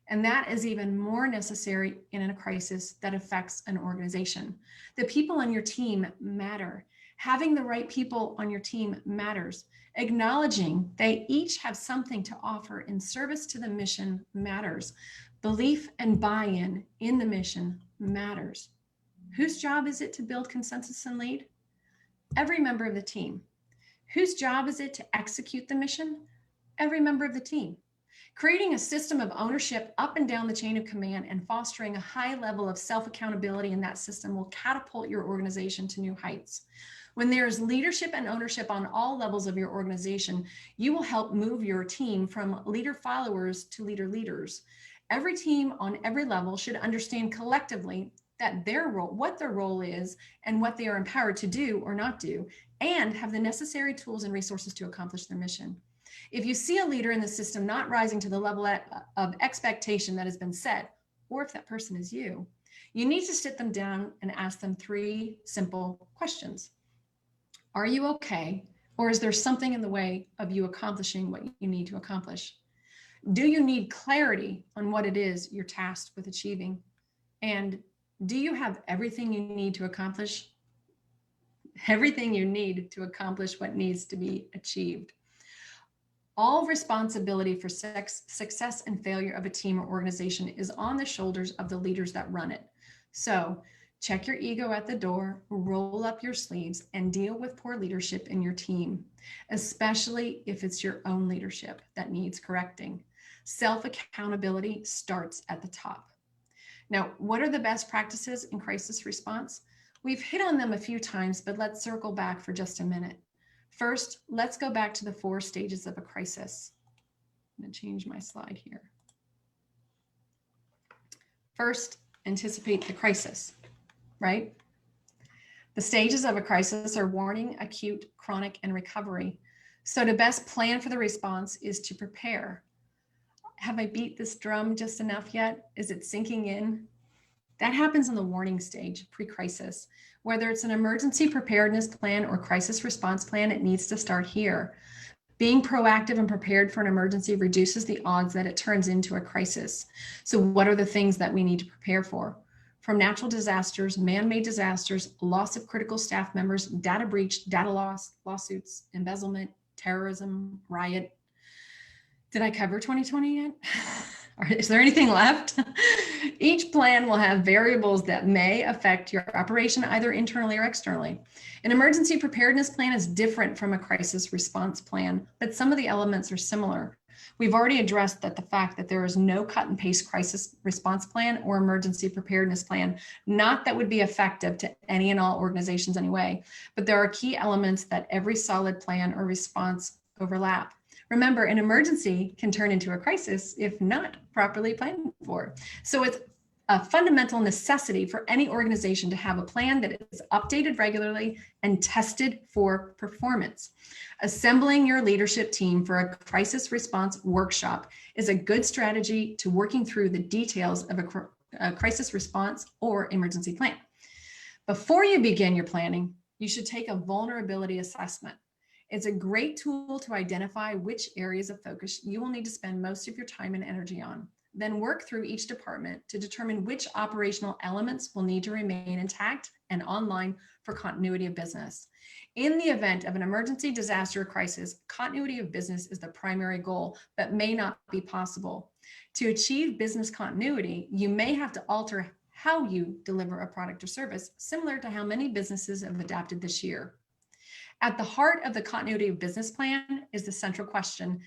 And that is even more necessary in a crisis that affects an organization. The people on your team matter. Having the right people on your team matters. Acknowledging they each have something to offer in service to the mission matters. Belief and buy-in in the mission matters. Whose job is it to build consensus and lead? Every member of the team. Whose job is it to execute the mission? Every member of the team. Creating a system of ownership up and down the chain of command and fostering a high level of self-accountability in that system will catapult your organization to new heights. When there is leadership and ownership on all levels of your organization, you will help move your team from leader followers to leader leaders. Every team on every level should understand collectively that their role, what their role is, and what they are empowered to do or not do, and have the necessary tools and resources to accomplish their mission. If you see a leader in the system not rising to the level of expectation that has been set, or if that person is you, you need to sit them down and ask them 3 simple questions. Are you okay? Or is there something in the way of you accomplishing what you need to accomplish? Do you need clarity on what it is you're tasked with achieving? And do you have everything you need to accomplish? Everything you need to accomplish what needs to be achieved. All responsibility for success and failure of a team or organization is on the shoulders of the leaders that run it. So check your ego at the door, roll up your sleeves, and deal with poor leadership in your team, especially if it's your own leadership that needs correcting. Self-accountability starts at the top. Now, what are the best practices in crisis response? We've hit on them a few times, but let's circle back for just a minute. First, let's go back to the 4 stages of a crisis. I'm going to change my slide here. First, anticipate the crisis, right? The stages of a crisis are warning, acute, chronic, and recovery. So to best plan for the response is to prepare. Have I beat this drum just enough yet? Is it sinking in? That happens in the warning stage, pre-crisis. Whether it's an emergency preparedness plan or crisis response plan, it needs to start here. Being proactive and prepared for an emergency reduces the odds that it turns into a crisis. So what are the things that we need to prepare for? From natural disasters, man-made disasters, loss of critical staff members, data breach, data loss, lawsuits, embezzlement, terrorism, riot. Did I cover 2020 yet? Is there anything left? Each plan will have variables that may affect your operation either internally or externally. An emergency preparedness plan is different from a crisis response plan, but some of the elements are similar. We've already addressed that the fact that there is no cut and paste crisis response plan or emergency preparedness plan, not that would be effective to any and all organizations anyway, but there are key elements that every solid plan or response overlap. Remember, an emergency can turn into a crisis if not properly planned for. So it's a fundamental necessity for any organization to have a plan that is updated regularly and tested for performance. Assembling your leadership team for a crisis response workshop is a good strategy to working through the details of a crisis response or emergency plan. Before you begin your planning, you should take a vulnerability assessment. It's a great tool to identify which areas of focus you will need to spend most of your time and energy on. then work through each department to determine which operational elements will need to remain intact and online for continuity of business. In the event of an emergency, disaster, or crisis, continuity of business is the primary goal, but may not be possible. To achieve business continuity, you may have to alter how you deliver a product or service, similar to how many businesses have adapted this year. At the heart of the continuity of business plan is the central question: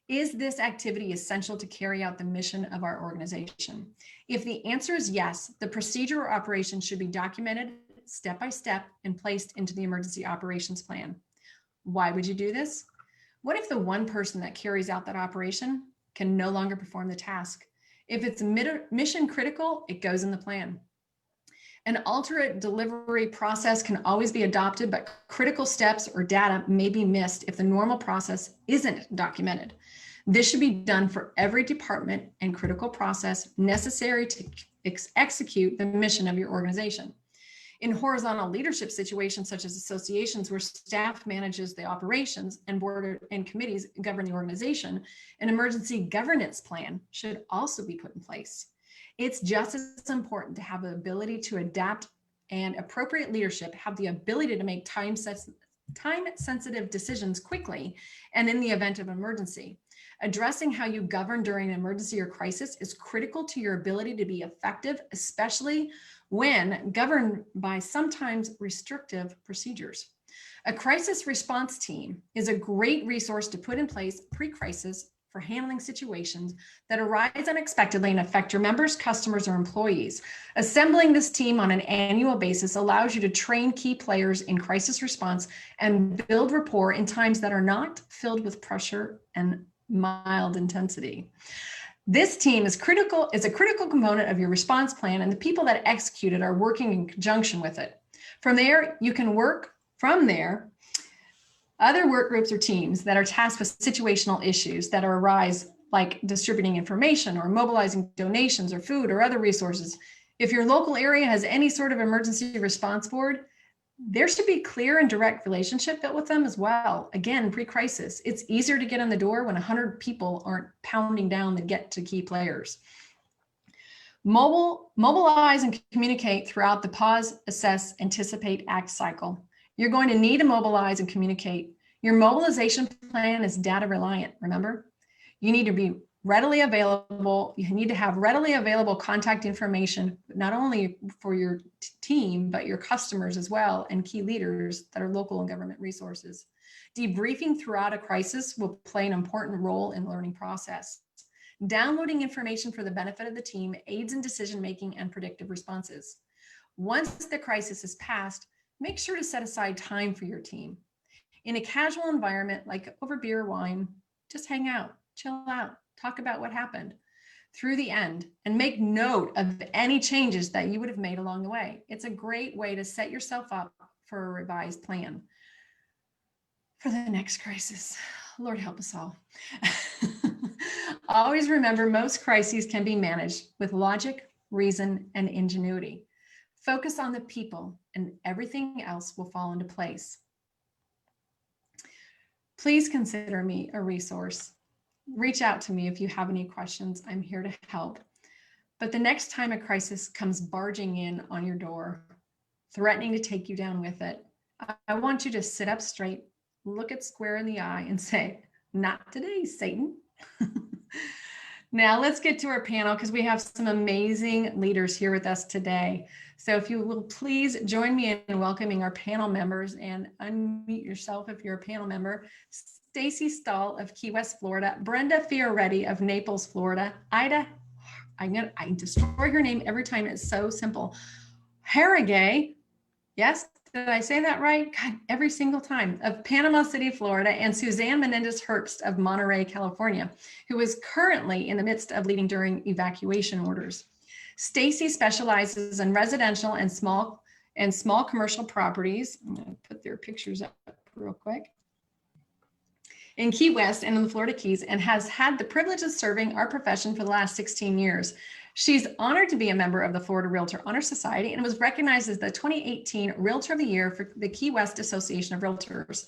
is this activity essential to carry out the mission of our organization? If the answer is yes, the procedure or operation should be documented step by step and placed into the emergency operations plan. Why would you do this? What if the one person that carries out that operation can no longer perform the task? If it's mission critical, it goes in the plan. An alternate delivery process can always be adopted, but critical steps or data may be missed if the normal process isn't documented. This should be done for every department and critical process necessary to execute the mission of your organization. In horizontal leadership situations, such as associations where staff manages the operations and board and committees govern the organization, an emergency governance plan should also be put in place. It's just as important to have the ability to adapt, and appropriate leadership have the ability to make time-sensitive decisions quickly and in the event of emergency. Addressing how you govern during an emergency or crisis is critical to your ability to be effective, especially when governed by sometimes restrictive procedures. A crisis response team is a great resource to put in place pre-crisis for handling situations that arise unexpectedly and affect your members, customers, or employees. Assembling this team on an annual basis allows you to train key players in crisis response and build rapport in times that are not filled with pressure and mild intensity. This team is a critical component of your response plan, and the people that execute it are working in conjunction with it. From there, other work groups or teams that are tasked with situational issues that arise, like distributing information or mobilizing donations or food or other resources. If your local area has any sort of emergency response board, there should be clear and direct relationship built with them as well. Again, pre-crisis, it's easier to get in the door when 100 people aren't pounding down to get to key players. Mobilize and communicate throughout the pause, assess, anticipate, act cycle. You're going to need to mobilize and communicate. Your mobilization plan is data reliant, remember? You need to be readily available. You need to have readily available contact information, not only for your team, but your customers as well, and key leaders that are local and government resources. Debriefing throughout a crisis will play an important role in the learning process. Downloading information for the benefit of the team aids in decision-making and predictive responses. Once the crisis is passed, make sure to set aside time for your team. In a casual environment, like over beer or wine, just hang out, chill out, talk about what happened through the end, and make note of any changes that you would have made along the way. It's a great way to set yourself up for a revised plan for the next crisis. Lord help us all. Always remember, most crises can be managed with logic, reason, and ingenuity. Focus on the people and everything else will fall into place. Please consider me a resource. Reach out to me if you have any questions. I'm here to help. But the next time a crisis comes barging in on your door, threatening to take you down with it, I want you to sit up straight, look it square in the eye, and say, "Not today, Satan." Now let's get to our panel, because we have some amazing leaders here with us today. So if you will please join me in welcoming our panel members, and unmute yourself if you're a panel member. Stacy Stahl of Key West, Florida, Brenda Fioretti of Naples, Florida, Ida, I destroy her name every time, it's so simple, Harrogay, yes, did I say that right? God, every single time, of Panama City, Florida, and Suzanne Menendez-Herbst of Monterey, California, who is currently in the midst of leading during evacuation orders. Stacy specializes in residential and small commercial properties. I'm going to put their pictures up real quick. In Key West and in the Florida Keys, and has had the privilege of serving our profession for the last 16 years. She's honored to be a member of the Florida Realtor Honor Society and was recognized as the 2018 Realtor of the Year for the Key West Association of Realtors.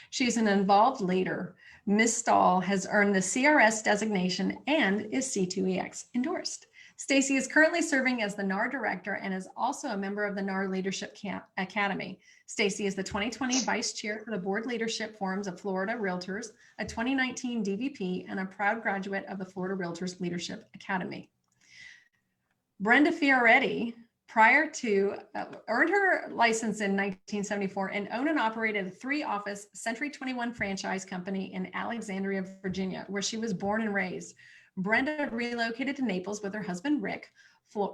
She is an involved leader. Ms. Stahl has earned the CRS designation and is C2EX endorsed. Stacy is currently serving as the NAR director and is also a member of the NAR Leadership Academy. Stacy is the 2020 vice chair for the board leadership forums of Florida Realtors, a 2019 DVP, and a proud graduate of the Florida Realtors Leadership Academy. Brenda Fioretti, prior to earned her license in 1974 and owned and operated a 3-office Century 21 franchise company in Alexandria, Virginia, where she was born and raised. Brenda relocated to Naples with her husband, Rick,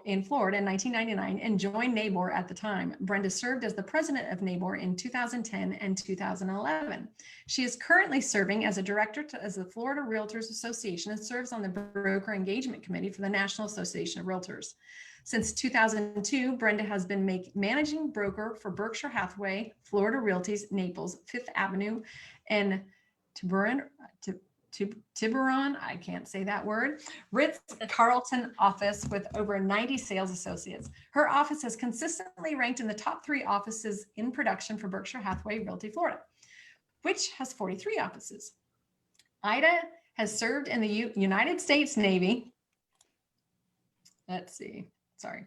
in Florida in 1999 and joined NABOR at the time. Brenda served as the president of NABOR in 2010 and 2011. She is currently serving as a director as the Florida Realtors Association and serves on the Broker Engagement Committee for the National Association of Realtors. Since 2002, Brenda has been managing broker for Berkshire Hathaway, Florida Realty's Naples, Fifth Avenue, and Tiburon, I can't say that word, Ritz-Carlton office with over 90 sales associates. Her office has consistently ranked in the top 3 offices in production for Berkshire Hathaway Realty Florida, which has 43 offices. Ida has served in the United States Navy. Let's see, sorry,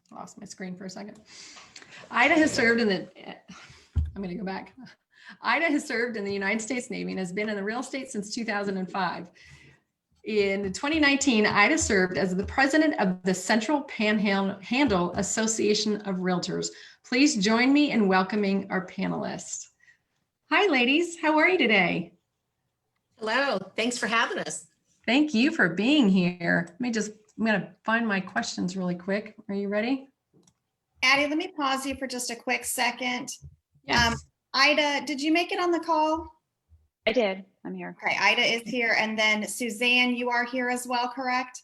lost my screen for a second. Ida has served in the, I'm gonna go back. Ida has served in the United States Navy and has been in the real estate since 2005. In 2019, Ida served as the president of the Central Panhandle Association of Realtors. Please join me in welcoming our panelists. Hi, ladies. How are you today? Hello. Thanks for having us. Thank you for being here. I'm going to find my questions really quick. Are you ready? Addie, let me pause you for just a quick second. Yes. Ida, did you make it on the call? I did. I'm here. Okay, Ida is here. And then Suzanne, you are here as well, correct?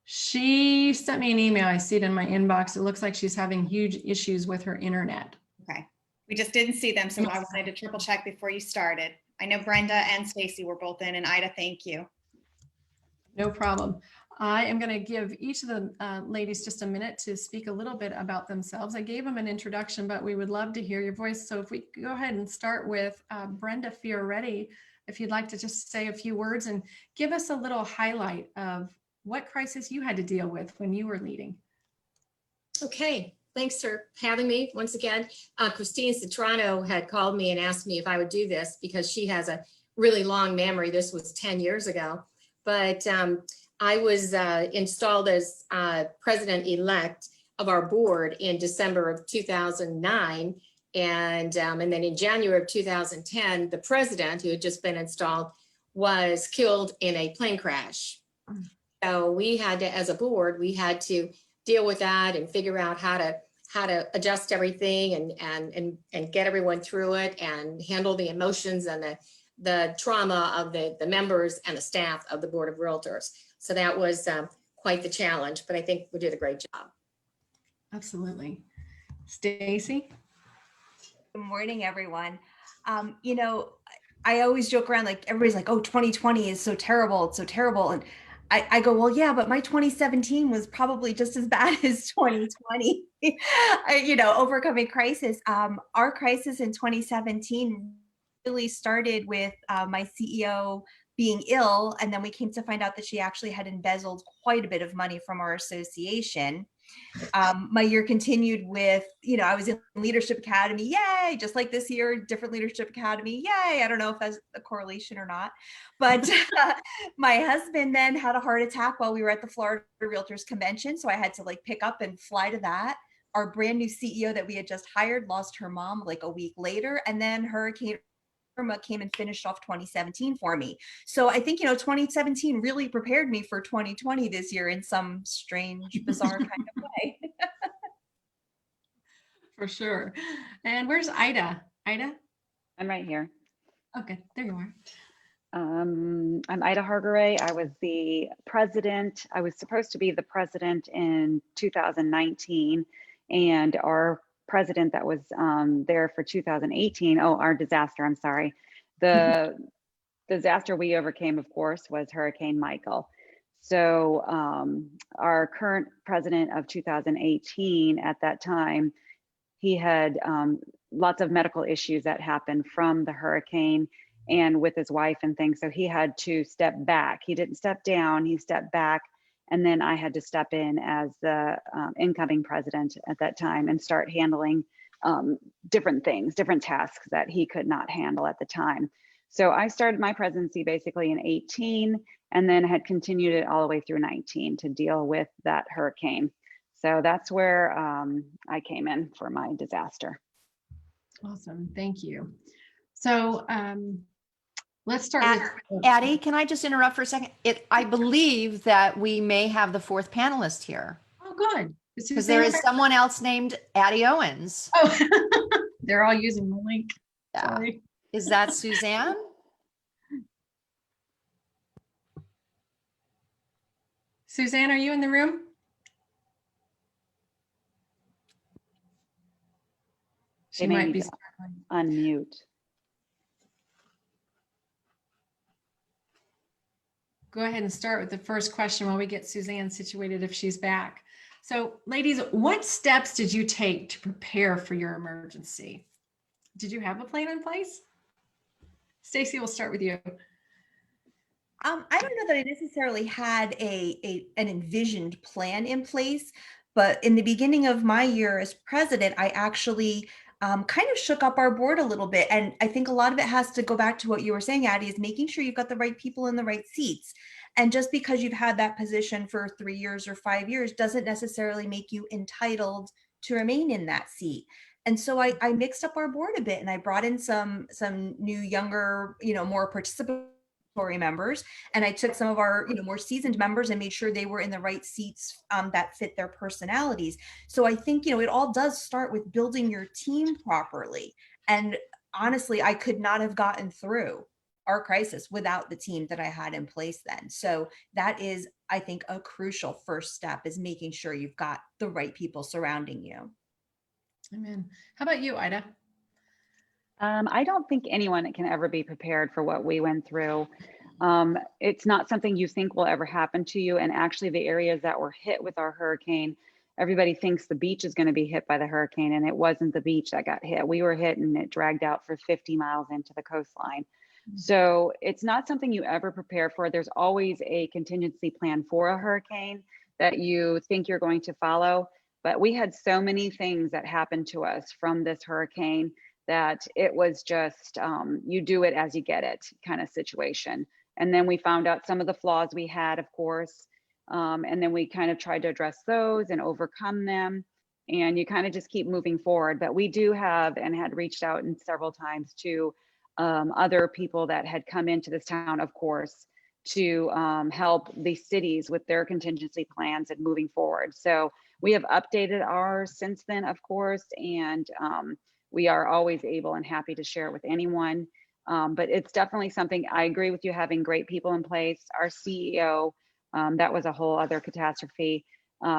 She sent me an email. I see it in my inbox. It looks like she's having huge issues with her internet. Okay. We just didn't see them, so I wanted to triple check before you started. I know Brenda and Stacy were both in, and Ida, thank you. No problem. I am going to give each of the ladies just a minute to speak a little bit about themselves. I gave them an introduction, but we would love to hear your voice. So if we could go ahead and start with Brenda Fioretti, if you'd like to just say a few words and give us a little highlight of what crisis you had to deal with when you were leading. Okay. Thanks for having me once again. Christine Citrano had called me and asked me if I would do this because she has a really long memory. This was 10 years ago, but I was installed as president-elect of our board in December of 2009. And then in January of 2010, the president, who had just been installed, was killed in a plane crash. So we had to, as a board, we had to deal with that and figure out how to adjust everything and get everyone through it and handle the emotions and the trauma of the members and the staff of the Board of Realtors. So that was quite the challenge, but I think we did a great job. Absolutely. Stacy? Good morning, everyone. You know, I always joke around, like everybody's like, oh, 2020 is so terrible. It's so terrible. And I go, well, yeah, but my 2017 was probably just as bad as 2020. You know, overcoming crisis. Our crisis in 2017 really started with my CEO being ill. And then we came to find out that she actually had embezzled quite a bit of money from our association. My year continued with, you know, I was in Leadership Academy, yay, just like this year, different Leadership Academy, yay. I don't know if that's a correlation or not, but my husband then had a heart attack while we were at the Florida Realtors Convention. So I had to like pick up and fly to that. Our brand new CEO that we had just hired lost her mom like a week later. And then Hurricane Irma came and finished off 2017 for me. So I think, you know, 2017 really prepared me for 2020 this year in some strange, bizarre kind of way. For sure. And where's Ida? Ida? I'm right here. Okay, there you are. I'm Ida Hargaray. I was the president. I was supposed to be the president in 2019, and our president that was there for 2018. Oh, our disaster, I'm sorry. The disaster we overcame, of course, was Hurricane Michael. So our current president of 2018 at that time, he had lots of medical issues that happened from the hurricane and with his wife and things. So he had to step back. He didn't step down, he stepped back. And then I had to step in as the incoming president at that time and start handling different things, different tasks that he could not handle at the time. So I started my presidency basically in 18 and then had continued it all the way through 19 to deal with that hurricane. So that's where I came in for my disaster. Awesome. Thank you. So let's start with Addie, can I just interrupt for a second? I believe that we may have the fourth panelist here Oh, good. because there is someone else named Addie Owens. Oh, they're all using the link. Yeah. Sorry. Is that Suzanne? Suzanne, are you in the room? She They may might need be to struggling. unmute. Go ahead and start with the first question while we get Suzanne situated if she's back. So ladies, what steps did you take to prepare for your emergency? Did you have a plan in place? Stacy, we'll start with you. I don't know that I necessarily had an envisioned plan in place, but in the beginning of my year as president, I actually kind of shook up our board a little bit. And I think a lot of it has to go back to what you were saying, Addie, is making sure you've got the right people in the right seats. And just because you've had that position for 3 years or 5 years doesn't necessarily make you entitled to remain in that seat. And so I mixed up our board a bit and I brought in some new, younger, more participatory members, and I took some of our more seasoned members and made sure they were in the right seats that fit their personalities. So I think it all does start with building your team properly. And honestly, I could not have gotten through our crisis without the team that I had in place then. So that is, I think, a crucial first step, is making sure you've got the right people surrounding you. Amen. How about you, Ida? I don't think anyone can ever be prepared for what we went through. It's not something you think will ever happen to you. And actually the areas that were hit with our hurricane, everybody thinks the beach is going to be hit by the hurricane, and it wasn't the beach that got hit. We were hit and it dragged out for 50 miles into the coastline. So it's not something you ever prepare for. There's always a contingency plan for a hurricane that you think you're going to follow. But we had so many things that happened to us from this hurricane that it was just, you do it as you get it kind of situation. And then we found out some of the flaws we had, of course. And then we kind of tried to address those and overcome them. And you kind of just keep moving forward. But we do have and had reached out in several times to other people that had come into this town, of course, to help these cities with their contingency plans and moving forward. So we have updated ours since then, of course, and we are always able and happy to share it with anyone. But it's definitely something, I agree with you, having great people in place. Our CEO, that was a whole other catastrophe.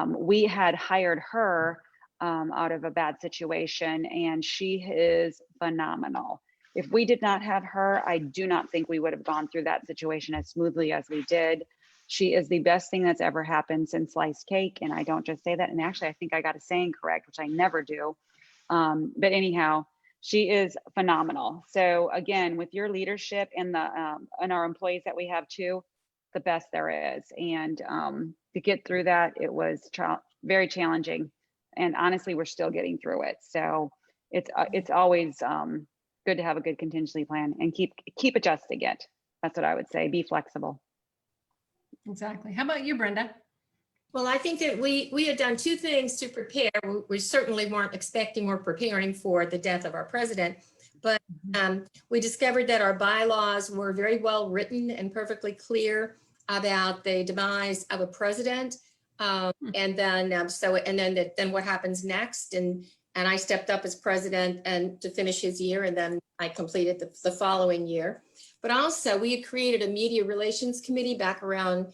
We had hired her out of a bad situation, and she is phenomenal. If we did not have her, I do not think we would have gone through that situation as smoothly as we did. She is the best thing that's ever happened since sliced cake. And I don't just say that. And actually, I think I got a saying correct, which I never do. But anyhow, she is phenomenal. So again, with your leadership and our employees that we have too, the best there is. And to get through that, it was very challenging. And honestly, we're still getting through it. So it's always good to have a good contingency plan and keep adjusting it. That's what I would say. Be flexible. Exactly. How about you, Brenda? Well, I think that we had done two things to prepare. We certainly weren't expecting or preparing for the death of our president, but we discovered that our bylaws were very well written and perfectly clear about the demise of a president. And then then what happens next. And I stepped up as president and to finish his year, and then I completed the following year. But also we had created a media relations committee back around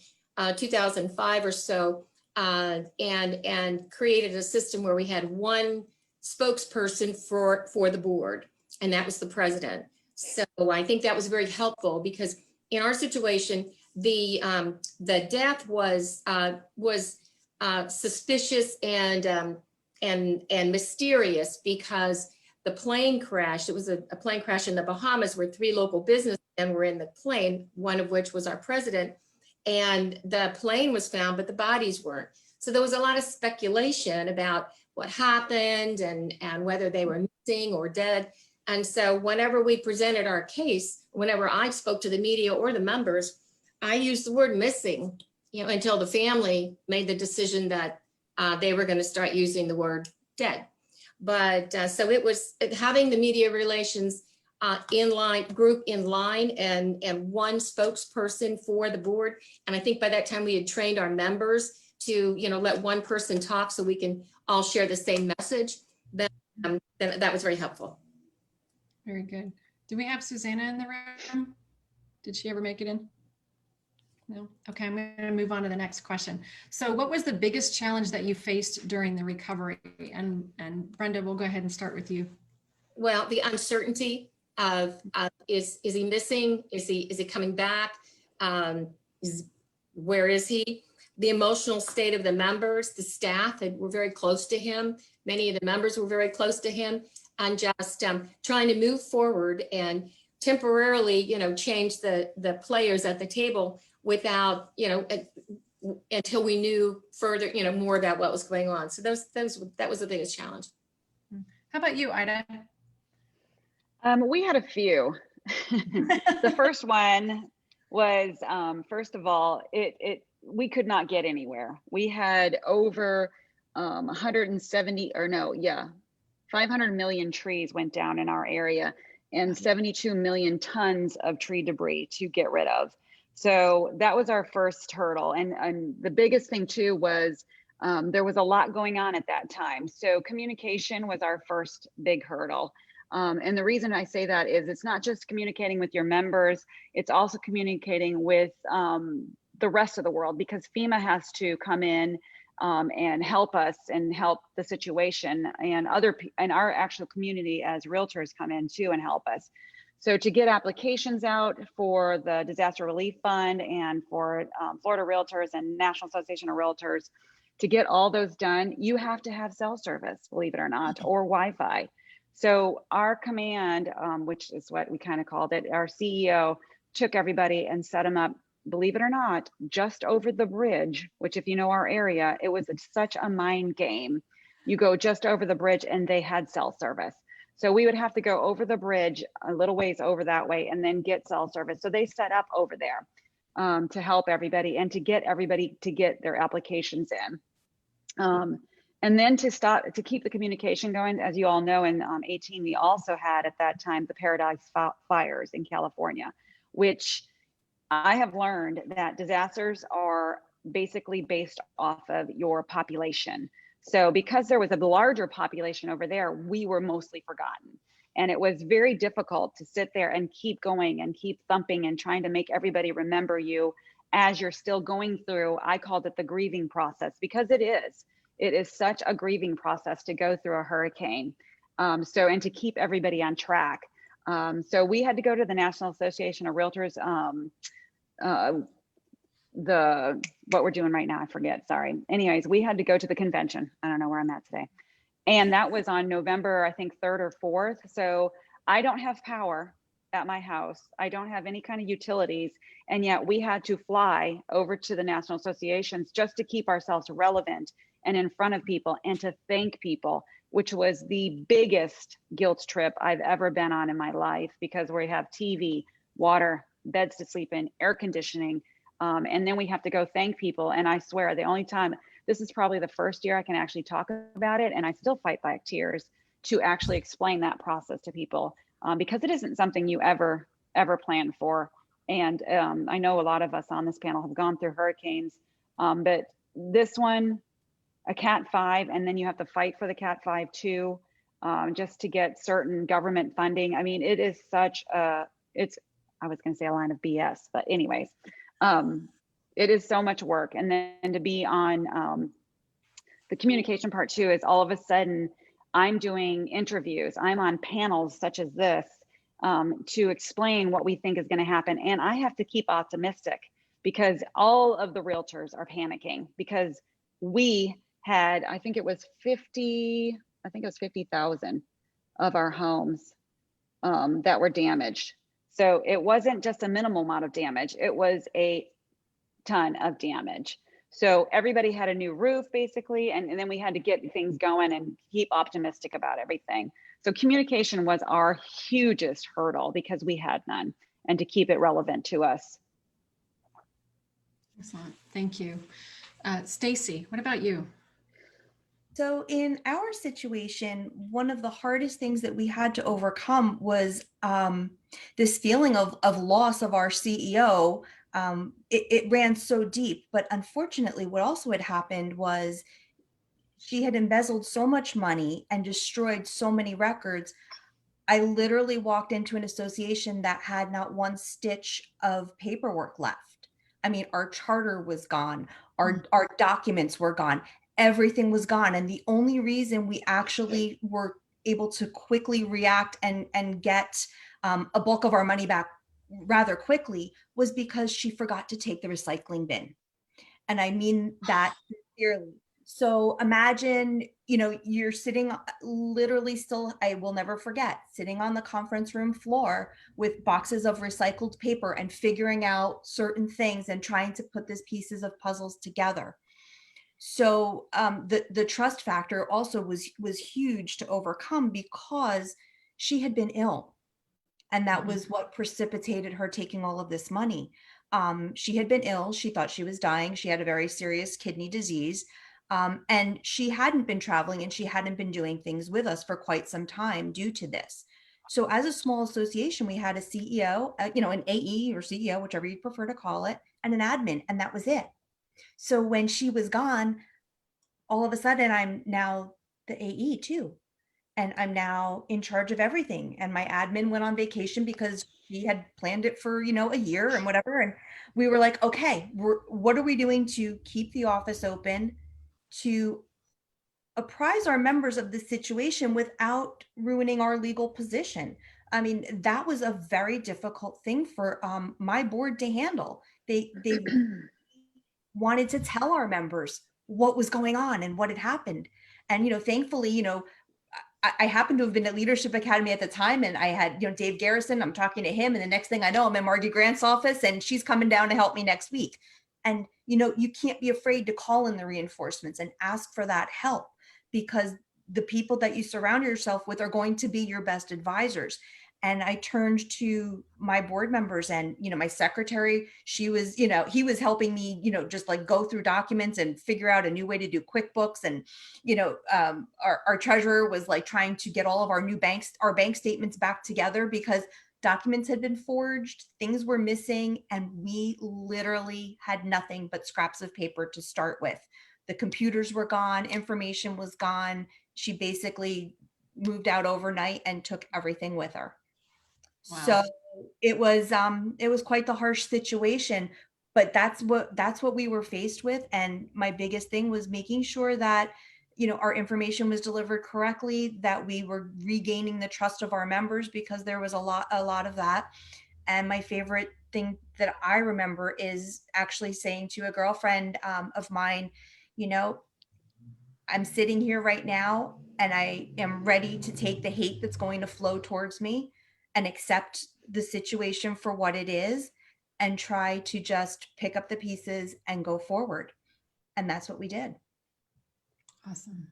2005 or so, and created a system where we had one spokesperson for the board, and that was the president. So I think that was very helpful because in our situation, the death was suspicious and mysterious because the plane crashed. It was a plane crash in the Bahamas where 3 local businessmen were in the plane, one of which was our president. And the plane was found, but the bodies weren't. So there was a lot of speculation about what happened and whether they were missing or dead. And so whenever we presented our case, whenever I spoke to the media or the members, I used the word missing, until the family made the decision that they were going to start using the word dead. But so it was having the media relations group in line and one spokesperson for the board. And I think by that time we had trained our members to, let one person talk so we can all share the same message. Then that was very helpful. Very good. Do we have Susanna in the room? Did she ever make it in? No? Okay, I'm going to move on to the next question. So what was the biggest challenge that you faced during the recovery? And Brenda, we'll go ahead and start with you. Well, the uncertainty of is he missing? Is he coming back? Where is he? The emotional state of the members, the staff were very close to him. Many of the members were very close to him, and just trying to move forward and temporarily, change the players at the table without, until we knew further, more about what was going on. So that was the biggest challenge. How about you, Ida? We had a few. The first one was, first of all, we could not get anywhere. We had over 500 million trees went down in our area and 72 million tons of tree debris to get rid of. So that was our first hurdle. And the biggest thing too was there was a lot going on at that time. So communication was our first big hurdle. And the reason I say that is it's not just communicating with your members, it's also communicating with the rest of the world, because FEMA has to come in and help us and help the situation, and our actual community as realtors come in too and help us. So to get applications out for the Disaster Relief Fund and for Florida Realtors and National Association of Realtors, to get all those done, you have to have cell service, believe it or not, or Wi-Fi. So our command, which is what we kind of called it, our CEO took everybody and set them up, believe it or not, just over the bridge, which if you know our area, it was such a mind game. You go just over the bridge and they had cell service. So we would have to go over the bridge a little ways over that way and then get cell service. So they set up over there to help everybody and to get everybody to get their applications in. And then to keep the communication going, as you all know, in 18, we also had at that time the Paradise Fires in California, which I have learned that disasters are basically based off of your population. So because there was a larger population over there, we were mostly forgotten. And it was very difficult to sit there and keep going and keep thumping and trying to make everybody remember you as you're still going through, I called it the grieving process, because it is such a grieving process to go through a hurricane. And to keep everybody on track. So we had to go to the National Association of Realtors, what we're doing right now, I forget, sorry. Anyways, we had to go to the convention. I don't know where I'm at today. And that was on November, I think 3rd or 4th. So I don't have power at my house. I don't have any kind of utilities. And yet we had to fly over to the National Associations just to keep ourselves relevant and in front of people and to thank people, which was the biggest guilt trip I've ever been on in my life, because we have TV, water, beds to sleep in, air conditioning, and then we have to go thank people. And I swear, the only time, this is probably the first year I can actually talk about it, and I still fight back tears to actually explain that process to people, because it isn't something you ever plan for. And I know a lot of us on this panel have gone through hurricanes, but this one, a Cat 5, and then you have to fight for the Cat 5 too, just to get certain government funding. I mean, it is such a, I was going to say a line of BS, but anyways, it is so much work. And then to be on the communication part too, is all of a sudden I'm doing interviews. I'm on panels such as this to explain what we think is going to happen. And I have to keep optimistic, because all of the realtors are panicking, because we had, I think it was 50,000 of our homes that were damaged. So it wasn't just a minimal amount of damage, it was a ton of damage. So everybody had a new roof basically, and then we had to get things going and keep optimistic about everything. So communication was our hugest hurdle because we had none, and to keep it relevant to us. Excellent. Thank you. Stacy, what about you? So in our situation, one of the hardest things that we had to overcome was this feeling of loss of our CEO. It ran so deep, but unfortunately, what also had happened was she had embezzled so much money and destroyed so many records. I literally walked into an association that had not one stitch of paperwork left. I mean, our charter was gone, our documents were gone, everything was gone. And the only reason we actually were able to quickly react and get a bulk of our money back rather quickly was because she forgot to take the recycling bin. And I mean that sincerely. So imagine, you're sitting literally still, I will never forget, sitting on the conference room floor with boxes of recycled paper and figuring out certain things and trying to put these pieces of puzzles together. So the trust factor also was huge to overcome because she had been ill. And that was what precipitated her taking all of this money. She had been ill. She thought she was dying. She had a very serious kidney disease. And she hadn't been traveling and she hadn't been doing things with us for quite some time due to this. So as a small association, we had a CEO, an AE or CEO, whichever you prefer to call it, and an admin, and that was it. So when she was gone, all of a sudden I'm now the AE too. And I'm now in charge of everything. And my admin went on vacation because she had planned it for, a year and whatever. And we were like, okay, what are we doing to keep the office open, to apprise our members of the situation without ruining our legal position? I mean, that was a very difficult thing for my board to handle. They wanted to tell our members what was going on and what had happened. And, thankfully, I happened to have been at Leadership Academy at the time, and I had, Dave Garrison, I'm talking to him, and the next thing I know, I'm in Margie Grant's office and she's coming down to help me next week. And, you can't be afraid to call in the reinforcements and ask for that help, because the people that you surround yourself with are going to be your best advisors. And I turned to my board members and, my secretary, she was, he was helping me, just like go through documents and figure out a new way to do QuickBooks. And, our treasurer was like trying to get all of our our bank statements back together because documents had been forged, things were missing, and we literally had nothing but scraps of paper to start with. The computers were gone, information was gone. She basically moved out overnight and took everything with her. Wow. So it was quite the harsh situation, but that's what we were faced with. And my biggest thing was making sure that, our information was delivered correctly, that we were regaining the trust of our members, because there was a lot of that. And my favorite thing that I remember is actually saying to a girlfriend of mine, I'm sitting here right now and I am ready to take the hate that's going to flow towards me and accept the situation for what it is and try to just pick up the pieces and go forward. And that's what we did. Awesome.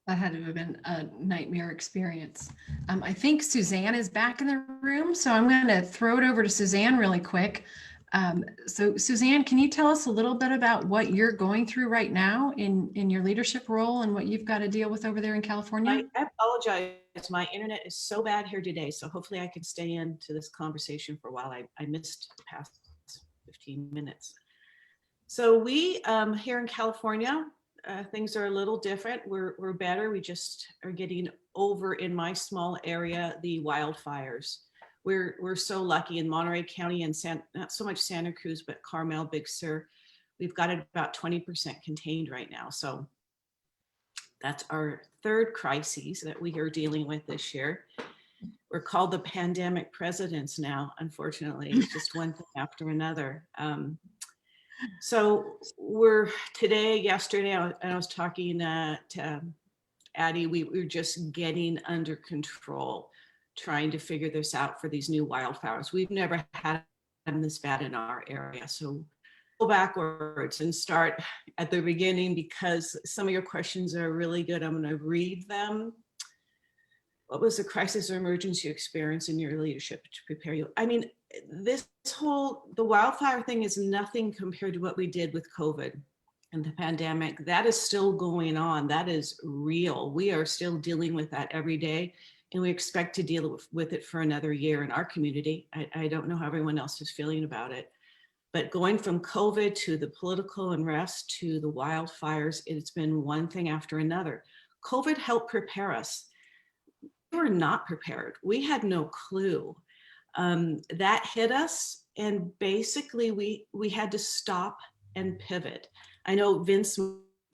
That had to have been a nightmare experience. I think Suzanne is back in the room, so I'm going to throw it over to Suzanne really quick. So Suzanne, can you tell us a little bit about what you're going through right now in your leadership role and what you've got to deal with over there in California? I apologize. My internet is so bad here today, so hopefully I can stay into this conversation for a while. I missed the past 15 minutes. So we here in California, things are a little different. We're better. We just are getting over, in my small area, the wildfires. We're so lucky in Monterey County and not so much Santa Cruz, but Carmel, Big Sur. We've got it about 20% contained right now. So that's our third crisis that we are dealing with this year. We're called the pandemic presidents now, unfortunately, just one thing after another. So yesterday, I was talking to Addie, we were just getting under control, trying to figure this out for these new wildfires. We've never had them this bad in our area. So go backwards and start at the beginning, because some of your questions are really good. I'm going to read them. What was the crisis or emergency experience in your leadership to prepare you? I mean, the wildfire thing is nothing compared to what we did with COVID and the pandemic. That is still going on. That is real. We are still dealing with that every day, and we expect to deal with it for another year in our community. I don't know how everyone else is feeling about it, but going from COVID to the political unrest to the wildfires, it's been one thing after another. COVID helped prepare us. We were not prepared. We had no clue. That hit us, and basically we had to stop and pivot. I know Vince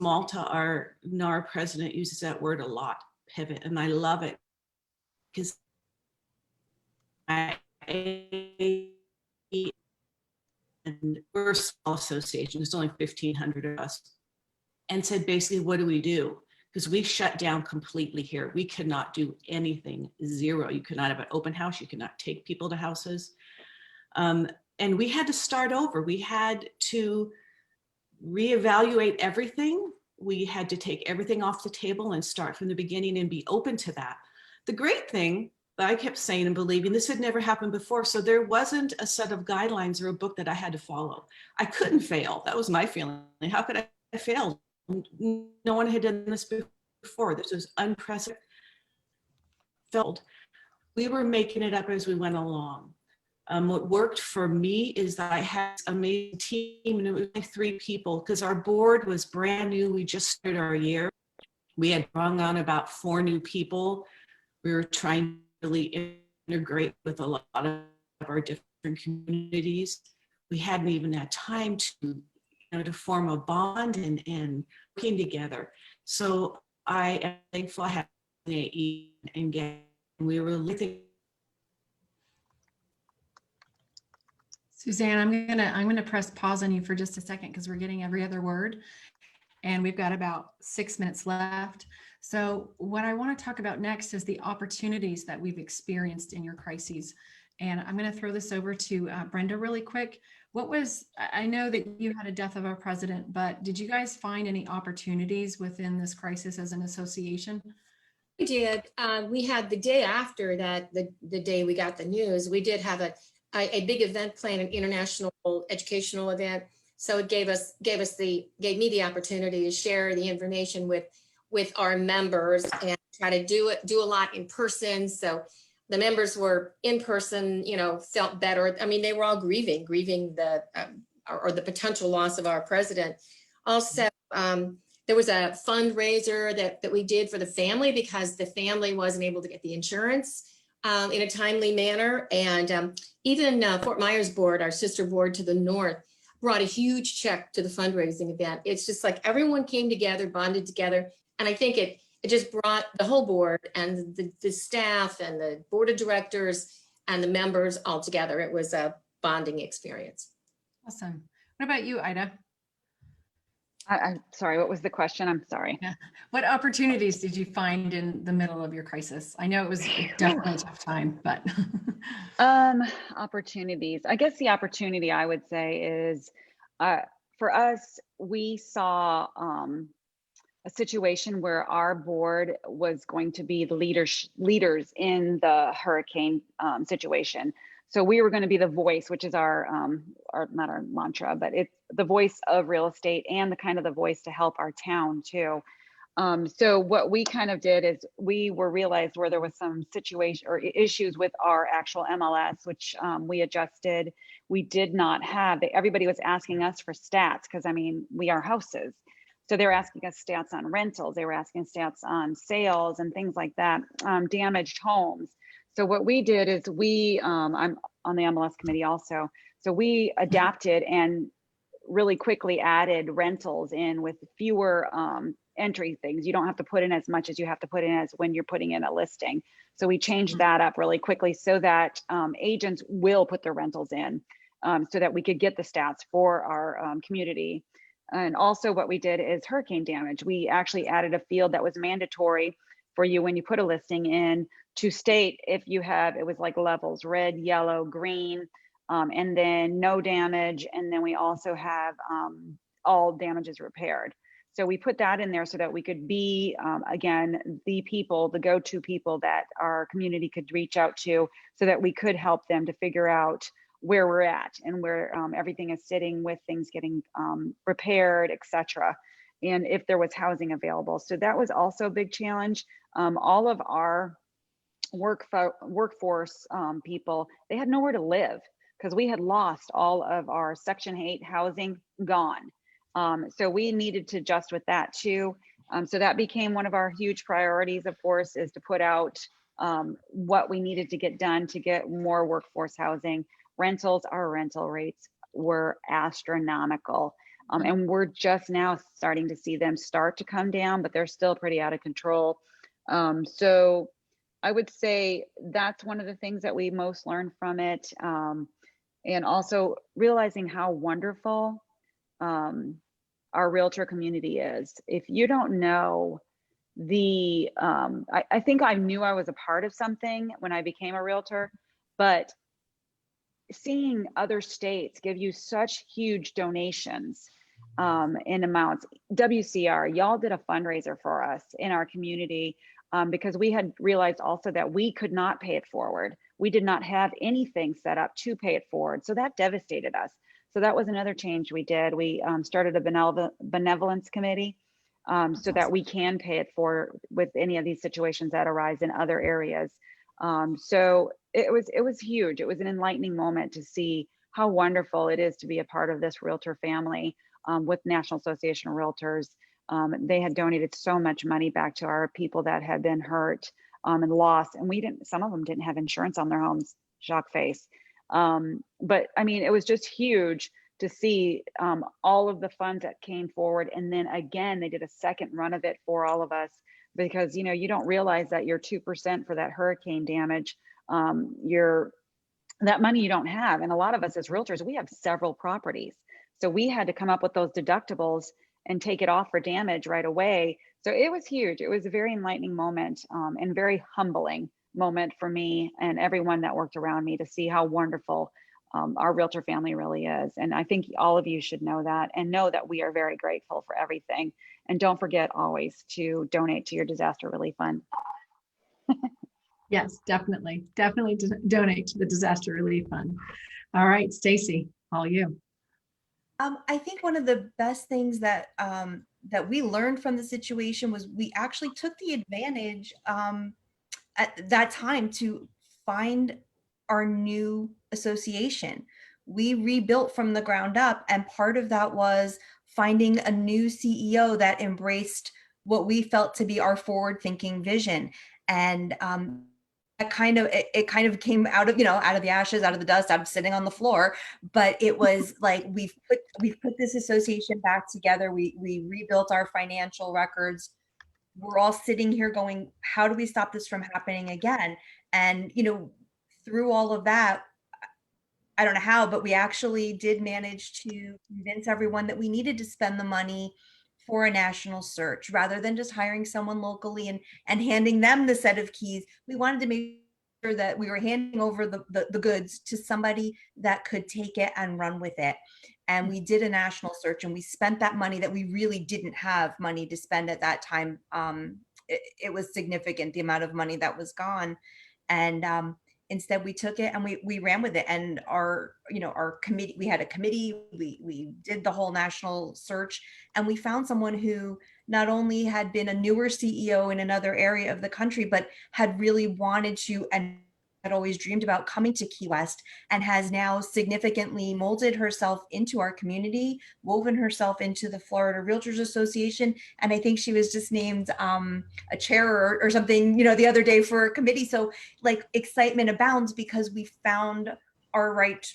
Malta, our NAR president, uses that word a lot, pivot, and I love it, because and we're a small association, there's only 1,500 of us, and said basically, what do we do? Because we shut down completely here. We could not do anything, zero. You could not have an open house. You could not take people to houses. And we had to start over. We had to reevaluate everything. We had to take everything off the table and start from the beginning and be open to that. The great thing that I kept saying and believing, this had never happened before. So there wasn't a set of guidelines or a book that I had to follow. I couldn't fail. That was my feeling. How could I fail? No one had done this before. This was unprecedented. We were making it up as we went along. What worked for me is that I had an amazing team, and it was like 3 people, because our board was brand new. We just started our year. We had brought on about 4 new people. We were trying to really integrate with a lot of our different communities. We hadn't even had time to form a bond and working together. So I am thankful I had AE and get. We were living. Suzanne, I'm gonna press pause on you for just a second, because we're getting every other word, and we've got about 6 minutes left. So what I want to talk about next is the opportunities that we've experienced in your crises. And I'm going to throw this over to Brenda really quick. I know that you had a death of our president, but did you guys find any opportunities within this crisis as an association? We did. We had the day after that, the day we got the news, we did have a big event planned, an international educational event. So it gave me the opportunity to share the information with our members and try to do a lot in person. So the members were in person, felt better. I mean, they were all grieving the potential loss of our president. Also, there was a fundraiser that we did for the family, because the family wasn't able to get the insurance in a timely manner. And even Fort Myers board, our sister board to the north, brought a huge check to the fundraising event. It's just like everyone came together, bonded together. And I think it just brought the whole board and the staff and the board of directors and the members all together. It was a bonding experience. Awesome. What about you, Ida? I'm sorry, what was the question? I'm sorry. Yeah. What opportunities did you find in the middle of your crisis? I know it was definitely a tough time, but. Opportunities. I guess the opportunity I would say is for us, we saw a situation where our board was going to be the leaders in the hurricane situation. So we were going to be the voice, which is our not our mantra, but it's the voice of real estate and the kind of the voice to help our town too. So what we kind of did is we realized where there was some situation or issues with our actual MLS, which we adjusted. We did not have, everybody was asking us for stats, because I mean, we are houses. So they were asking us stats on rentals. They were asking stats on sales and things like that, damaged homes. So what we did is I'm on the MLS committee also. So we adapted and really quickly added rentals in with fewer entry things. You don't have to put in as much as you have to put in as when you're putting in a listing. So we changed that up really quickly so that agents will put their rentals in so that we could get the stats for our community. And also what we did is hurricane damage. We actually added a field that was mandatory for you when you put a listing in to state if you have, it was like levels, red, yellow, green, and then no damage. And then we also have all damages repaired. So we put that in there so that we could be, again, the people, the go-to people that our community could reach out to so that we could help them to figure out where we're at and where everything is sitting with things getting repaired, etc. And if there was housing available. So that was also a big challenge. All of our workforce people, they had nowhere to live because we had lost all of our Section 8 housing, gone. So we needed to adjust with that too. So that became one of our huge priorities, of course, is to put out what we needed to get done to get more workforce housing. Rentals, our rental rates were astronomical. And we're just now starting to see them start to come down, but they're still pretty out of control. So I would say that's one of the things that we most learned from it. And also realizing how wonderful our realtor community is. If you don't know the, I think I knew I was a part of something when I became a realtor, but seeing other states give you such huge donations in amounts. WCR, y'all did a fundraiser for us in our community because we had realized also that we could not pay it forward. We did not have anything set up to pay it forward. So that devastated us. So that was another change we did. We started a benevolence committee so that we can pay it forward with any of these situations that arise in other areas. So it was huge. It was an enlightening moment to see how wonderful it is to be a part of this realtor family with National Association of Realtors. They had donated so much money back to our people that had been hurt and lost, and some of them didn't have insurance on their homes. Shock face. But I mean, it was just huge to see all of the funds that came forward, and then again they did a second run of it for all of us. Because you don't realize that your 2% for that hurricane damage, that money you don't have. And a lot of us as realtors, we have several properties. So we had to come up with those deductibles and take it off for damage right away. So it was huge. It was a very enlightening moment and very humbling moment for me and everyone that worked around me to see how wonderful our realtor family really is. And I think all of you should know that and know that we are very grateful for everything. And don't forget always to donate to your disaster relief fund. Yes, definitely. Definitely donate to the disaster relief fund. All right, Stacy, all you. I think one of the best things that that we learned from the situation was we actually took the advantage at that time to find our new association. We rebuilt from the ground up, and part of that was finding a new CEO that embraced what we felt to be our forward-thinking vision. And it kind of came out of out of the ashes, out of the dust, out of sitting on the floor. But it was like we've put this association back together. We rebuilt our financial records. We're all sitting here going, how do we stop this from happening again? And through all of that, I don't know how, but we actually did manage to convince everyone that we needed to spend the money for a national search rather than just hiring someone locally and handing them the set of keys. We wanted to make sure that we were handing over the goods to somebody that could take it and run with it. And we did a national search, and we spent that money that we really didn't have money to spend at that time. It was significant, the amount of money that was gone. And instead we took it and we ran with it. And our committee, we had a committee, we did the whole national search, and we found someone who not only had been a newer CEO in another area of the country, but had really wanted to and had always dreamed about coming to Key West, and has now significantly molded herself into our community, woven herself into the Florida Realtors Association. And I think she was just named a chair or something, the other day for a committee. So like excitement abounds because we found our right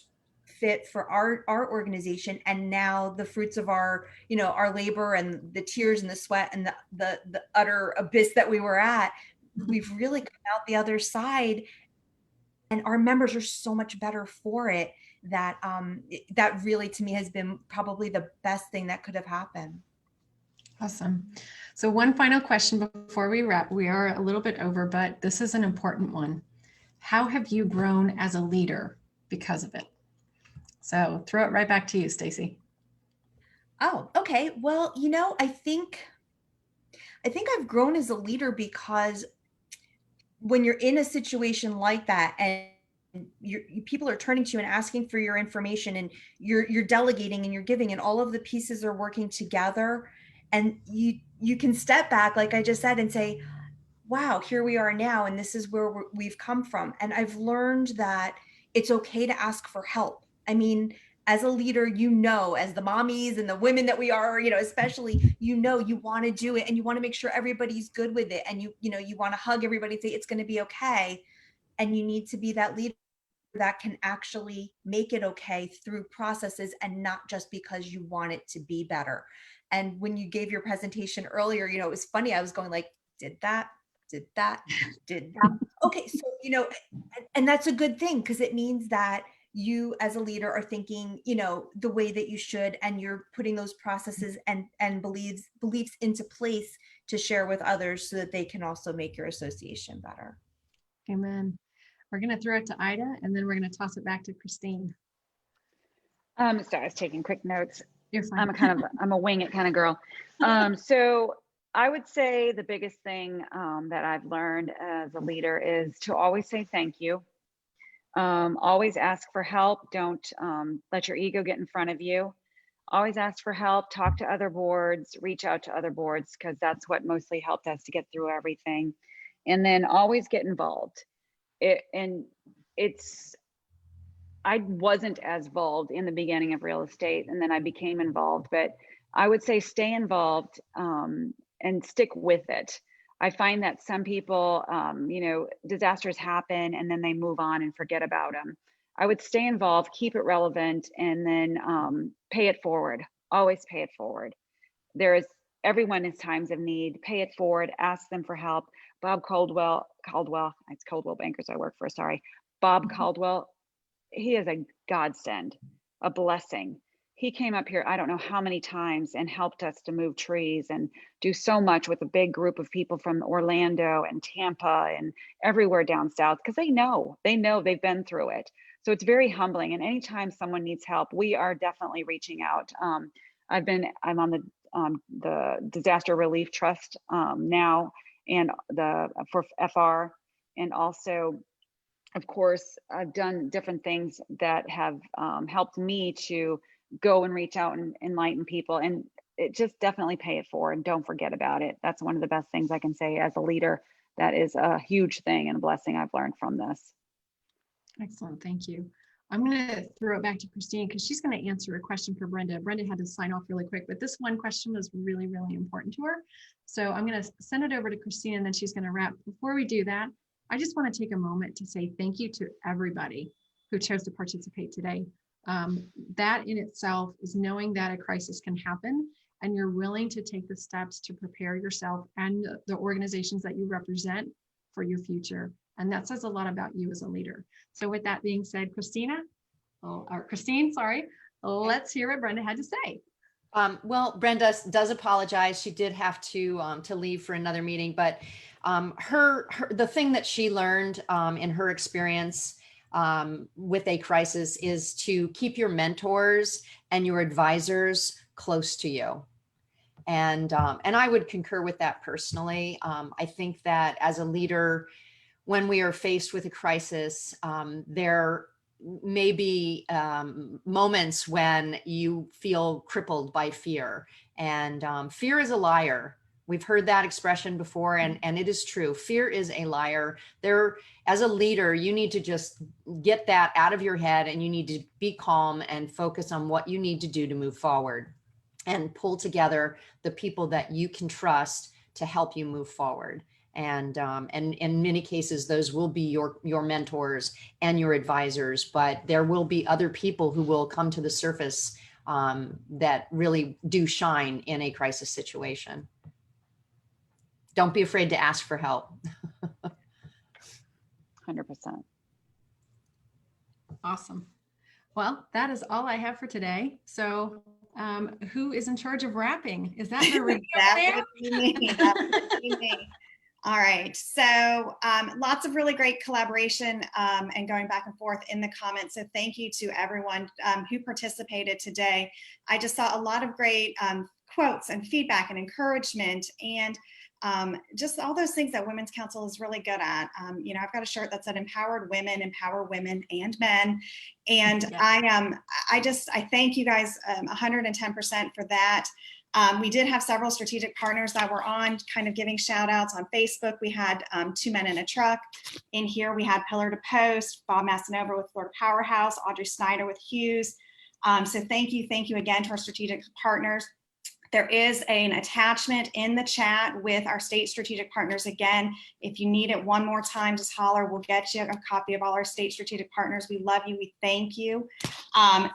fit for our organization. And now the fruits of our our labor and the tears and the sweat and the utter abyss that we were at, we've really come out the other side and our members are so much better for it, that that really to me has been probably the best thing that could have happened. Awesome. So one final question before we wrap. We are a little bit over, but this is an important one. How have you grown as a leader because of it? So throw it right back to you, Stacy. Oh, okay. Well, I think I've grown as a leader because when you're in a situation like that and people are turning to you and asking for your information, and you're delegating and you're giving, and all of the pieces are working together, and you can step back, like I just said, and say, wow, here we are now, and this is where we've come from. And I've learned that it's okay to ask for help. I mean, as a leader, as the mommies and the women that we are, especially, you want to do it, and you want to make sure everybody's good with it, and you want to hug everybody and say it's going to be okay. And you need to be that leader that can actually make it okay through processes, and not just because you want it to be better. And when you gave your presentation earlier, it was funny. I was going like, did that. Okay. So, and that's a good thing, because it means that you as a leader are thinking, the way that you should, and you're putting those processes and beliefs into place to share with others, so that they can also make your association better. Amen. We're going to throw it to Ida, and then we're going to toss it back to Christine. So I was taking quick notes. You're fine. I'm a wing it kind of girl. So I would say the biggest thing that I've learned as a leader is to always say thank you. Always ask for help. Don't let your ego get in front of you. Always ask for help. Talk to other boards. Reach out to other boards, because that's what mostly helped us to get through everything. And then always get involved. I wasn't as involved in the beginning of real estate, and then I became involved, but I would say stay involved and stick with it. I find that some people, disasters happen and then they move on and forget about them. I would stay involved, keep it relevant, and then pay it forward. Always pay it forward. Everyone has times of need. Pay it forward. Ask them for help. Bob Caldwell, it's Coldwell Bankers I work for, sorry. Bob Caldwell, he is a godsend, a blessing. He came up here, I don't know how many times, and helped us to move trees and do so much with a big group of people from Orlando and Tampa and everywhere down south, because they know they've been through it. So it's very humbling. And anytime someone needs help, we are definitely reaching out. I'm on the Disaster Relief Trust now, and for FR, and also, of course, I've done different things that have helped me to go and reach out and enlighten people, and it just definitely pay it forward and don't forget about it. That's one of the best things I can say as a leader. That is a huge thing and a blessing I've learned from this. Excellent. Thank you. I'm going to throw it back to Christine, because she's going to answer a question for Brenda. Brenda had to sign off really quick, but this one question was really, really important to her. So I'm going to send it over to Christine, and then she's going to wrap. Before we do that, I just want to take a moment to say thank you to everybody who chose to participate today. That in itself is knowing that a crisis can happen, and you're willing to take the steps to prepare yourself and the organizations that you represent for your future. And that says a lot about you as a leader. So with that being said, Christine, let's hear what Brenda had to say. Well, Brenda does apologize. She did have to leave for another meeting, but the thing that she learned in her experience with a crisis is to keep your mentors and your advisors close to you. And I would concur with that personally. I think that as a leader, when we are faced with a crisis, there may be moments when you feel crippled by fear. And fear is a liar. We've heard that expression before, and it is true. Fear is a liar. As a leader, you need to just get that out of your head, and you need to be calm and focus on what you need to do to move forward, and pull together the people that you can trust to help you move forward. And in many cases, those will be your mentors and your advisors, but there will be other people who will come to the surface that really do shine in a crisis situation. Don't be afraid to ask for help. 100%. Awesome. Well, that is all I have for today. So who is in charge of wrapping? Is that Marie? That would be me. That would be me. All right, so lots of really great collaboration and going back and forth in the comments. So thank you to everyone who participated today. I just saw a lot of great quotes and feedback and encouragement and just all those things that Women's Council is really good at. You know, I've got a shirt that said "Empowered Women, Empower Women and Men," and Yeah. I thank you guys 110% for that. We did have several strategic partners that were on, kind of giving shout outs on Facebook. We had Two Men in a Truck. In here, we had Pillar to Post, Bob Massanova with Florida Powerhouse, Audrey Snyder with Hughes. So thank you again to our strategic partners. There is an attachment in the chat with our state strategic partners. Again, if you need it one more time, just holler. We'll get you a copy of all our state strategic partners. We love you. We thank you.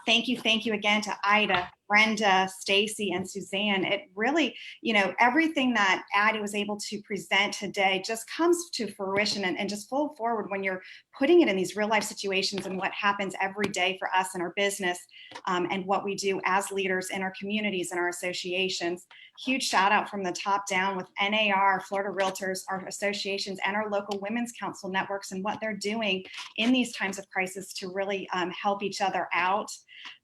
Thank you again to Ida, Brenda, Stacy, and Suzanne. It really, you know, everything that Addie was able to present today just comes to fruition and just full forward when you're putting it in these real life situations and what happens every day for us in our business and what we do as leaders in our communities and our associations. Huge shout out from the top down with NAR, Florida Realtors, our associations, and our local Women's Council networks and what they're doing in these times of crisis to really help each other out.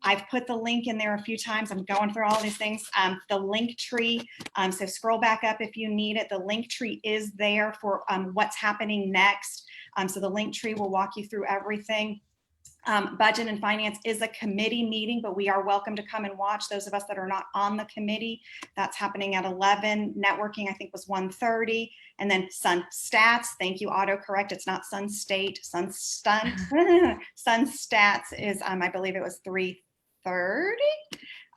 I've put the link in there a few times. I'm going through all these things. The link tree, so scroll back up if you need it. The link tree is there for what's happening next. So the link tree will walk you through everything. Budget and finance is a committee meeting, but we are welcome to come and watch. Those of us that are not on the committee, that's happening at 11. Networking, I think, was 1:30. And then Sun Stats, thank you, autocorrect. It's not Sun State, Sun Stunt. Sun Stats is, I believe it was 3:30.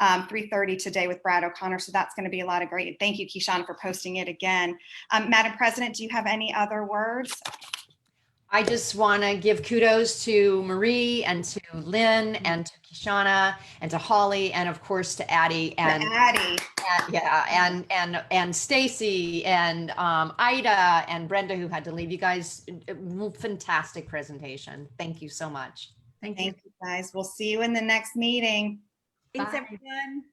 3:30 today with Brad O'Connor. So that's going to be a lot of great. Thank you, Keyshawn, for posting it again. Madam President, do you have any other words? I just want to give kudos to Marie and to Lynn and to Kishana and to Holly and of course to Addie and and Stacy and Ida and Brenda who had to leave. You guys, fantastic presentation. Thank you so much. Thank you. Thank you, guys. We'll see you in the next meeting. Thanks, Bye. everyone.